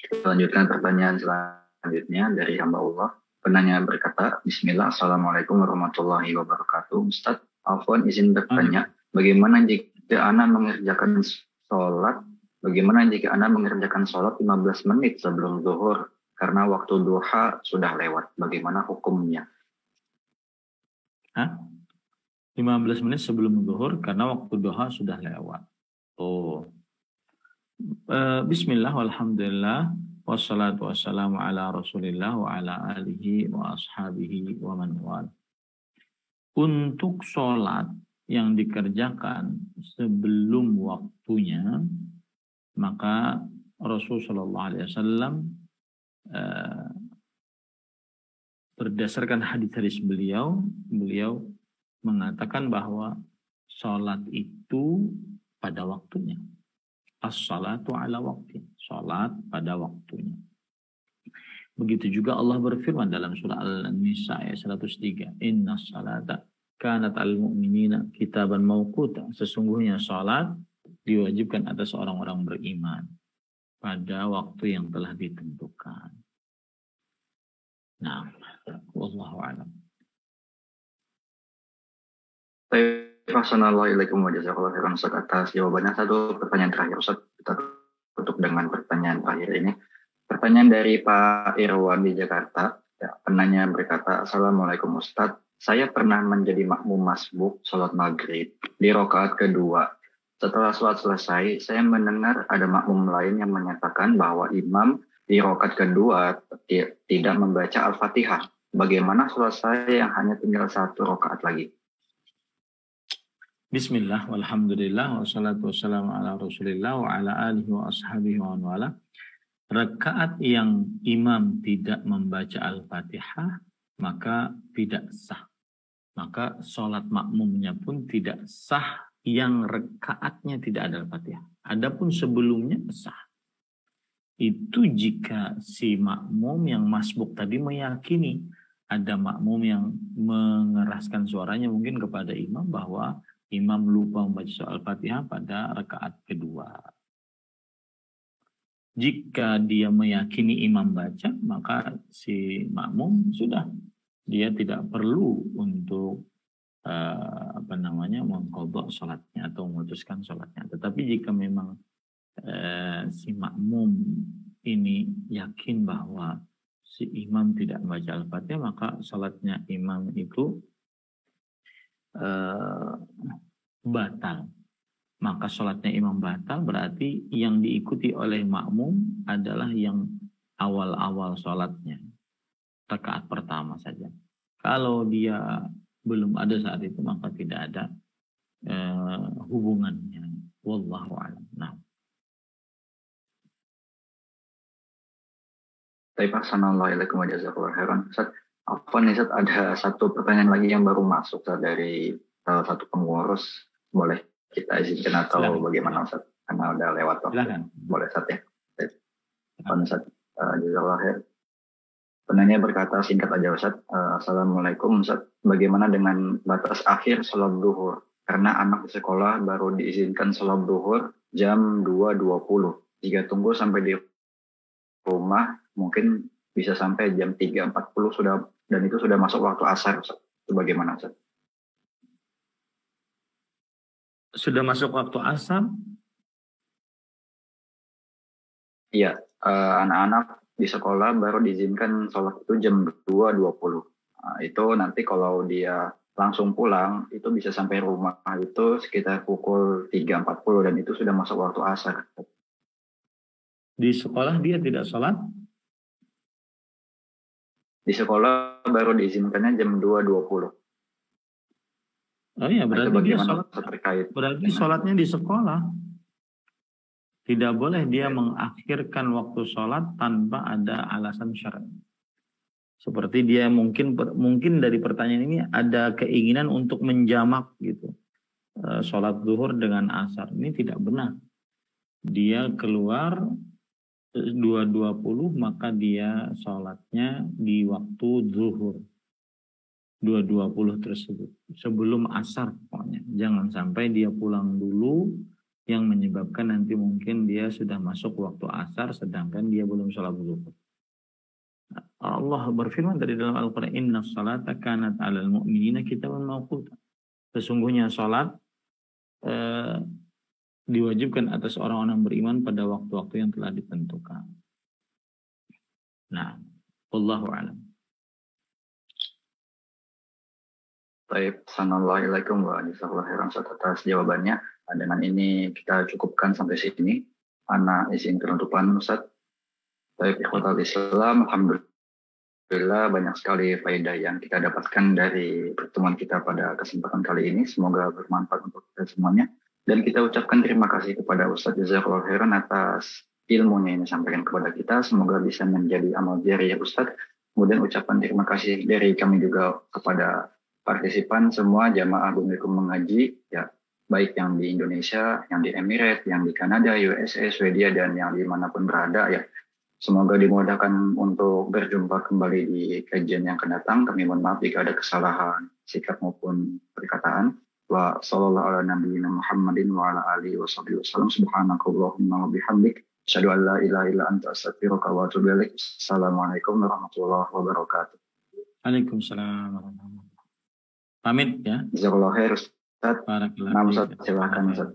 Speaker 1: Kita lanjutkan pertanyaan selanjutnya dari hamba Allah. Penanya berkata, Bismillah, Assalamualaikum warahmatullahi wabarakatuh. Ustaz, Afwan izin bertanya, bagaimana jika Anda mengerjakan sholat 15 menit sebelum zuhur karena waktu duha sudah lewat? Bagaimana hukumnya?
Speaker 2: 15 menit sebelum zuhur karena waktu duha sudah lewat. Bismillah, walhamdulillah, wassalatu wassalamu ala rasulillah wa ala alihi wa ashabihi wa man wal. Untuk sholat yang dikerjakan sebelum waktunya, maka Rasulullah SAW berdasarkan hadis-hadis beliau mengatakan bahwa sholat itu pada waktunya. As-salatu ala waktu. Sholat pada waktunya. Begitu juga Allah berfirman dalam surah Al-Nisa ayat 103. Inna salata kanat al-mu'minina kitaban mawquta. Sesungguhnya sholat diwajibkan atas orang-orang beriman pada waktu yang telah ditentukan. Nah, wallahu a'lam.
Speaker 1: Assalamualaikum warahmatullahi wabarakatuh atas jawabannya. Satu pertanyaan terakhir, Ustaz. Kita tutup dengan pertanyaan terakhir ini. Pertanyaan dari Pak Irwan di Jakarta. Ya, penanya berkata, Assalamualaikum Ustaz. Saya pernah menjadi makmum masbuk sholat maghrib di rakaat kedua. Setelah sholat selesai, saya mendengar ada makmum lain yang menyatakan bahwa imam di rakaat kedua tidak membaca Al-Fatihah. Bagaimana sholat saya yang hanya tinggal 1 rakaat lagi?
Speaker 2: Bismillah, walhamdulillah, wassalatu wassalamu ala rasulillah wa ala alihi wa ashabihi wa wala. Rakaat yang imam tidak membaca Al-Fatihah, maka tidak sah. Maka sholat makmumnya pun tidak sah yang rakaatnya tidak ada Al-Fatihah. Adapun sebelumnya sah. Itu jika si makmum yang masbuk tadi meyakini, ada makmum yang mengeraskan suaranya mungkin kepada imam bahwa imam lupa membaca Al-Fatihah pada rakaat kedua. Jika dia meyakini imam baca, maka si makmum sudah, dia tidak perlu untuk mengqadha salatnya atau memutuskan salatnya. Tetapi jika memang si makmum ini yakin bahwa si imam tidak membaca Al-Fatihah, maka salatnya imam itu batal. Maka salatnya imam batal, berarti yang diikuti oleh makmum adalah yang awal-awal salatnya, rakaat pertama saja. Kalau dia belum ada saat itu, maka tidak ada hubungannya. Wallahu a'lam. Nah.
Speaker 1: Assalamualaikum warahmatullahi wabarakatuh. Ustaz, apa nih Ustaz, ada satu pertanyaan lagi yang baru masuk Ustaz, dari satu pengurus. Boleh kita izinkan atau silakan. Bagaimana Ustaz? Karena udah lewat waktu. Silakan. Boleh Ustaz ya. Ustaz, jazakallahu khair. Penanya berkata, singkat aja Ustaz. Assalamualaikum Ustaz. Bagaimana dengan batas akhir sholat duhur? Karena anak di sekolah baru diizinkan sholat duhur jam 2.20. Jika tunggu sampai di rumah mungkin bisa sampai jam 3.40 sudah, dan itu sudah masuk waktu asar Ustaz. Itu bagaimana Ustaz?
Speaker 2: Sudah masuk waktu asar?
Speaker 1: Iya, anak-anak di sekolah baru diizinkan sholat itu jam 2.20. Nah, itu nanti kalau dia langsung pulang itu bisa sampai rumah itu sekitar pukul 3.40, dan itu sudah masuk waktu asar.
Speaker 2: Di sekolah dia tidak sholat?
Speaker 1: Di sekolah baru diizinkannya jam 2.20.
Speaker 2: Oh iya, berarti dia sholat terkait. Berarti sholatnya di sekolah. Tidak boleh dia mengakhirkan waktu sholat tanpa ada alasan syar'i. Seperti dia mungkin dari pertanyaan ini ada keinginan untuk menjamak gitu, sholat zuhur dengan asar. Ini tidak benar. Dia keluar 2.20, maka dia sholatnya di waktu zuhur 2.20 tersebut, sebelum asar pokoknya. Jangan sampai dia pulang dulu yang menyebabkan nanti mungkin dia sudah masuk waktu asar sedangkan dia belum sholat zuhur. Allah berfirman dari dalam Al-Quran, Inna salata kanat alal mu'minina kitaban mawquta. Sesungguhnya sholat diwajibkan atas orang-orang beriman pada waktu-waktu yang telah ditentukan. Nah, wallahu a'lam.
Speaker 1: Baik, assalamualaikum warahmatullahi wabarakatuh atas jawabannya. Dengan ini kita cukupkan sampai sini. Ana izin penutupan Ustaz. Baik, ikhwatal Islam, alhamdulillah banyak sekali faedah yang kita dapatkan dari pertemuan kita pada kesempatan kali ini. Semoga bermanfaat untuk kita semuanya. Dan kita ucapkan terima kasih kepada Ustaz Jazakallahu khairan atas ilmunya yang disampaikan kepada kita. Semoga bisa menjadi amal jariah Ustaz. Kemudian ucapan terima kasih dari kami juga kepada partisipan semua jamaah Bumilkum mengaji, ya, baik yang di Indonesia, yang di Emirates, yang di Kanada, USA, Swedia, dan yang dimanapun berada, ya. Semoga dimudahkan untuk berjumpa kembali di kajian yang akan datang. Kami mohon maaf jika ada kesalahan sikap maupun perkataan. Wa sallallahu ala nabiyyina Muhammadin wa ala alihi wa sahbihi wasallam. Subhanakallahumma wa bihamdik. Asyhadu an la ilaha illa anta astaghfiruka wa atubu ilaik. Assalamualaikum warahmatullahi wabarakatuh.
Speaker 2: Waalaikumsalam warahmatullahi wabarakatuh. Pamit ya.
Speaker 1: Jazakallahu khair Ustaz. Nah, Ustaz, silakan Ustaz.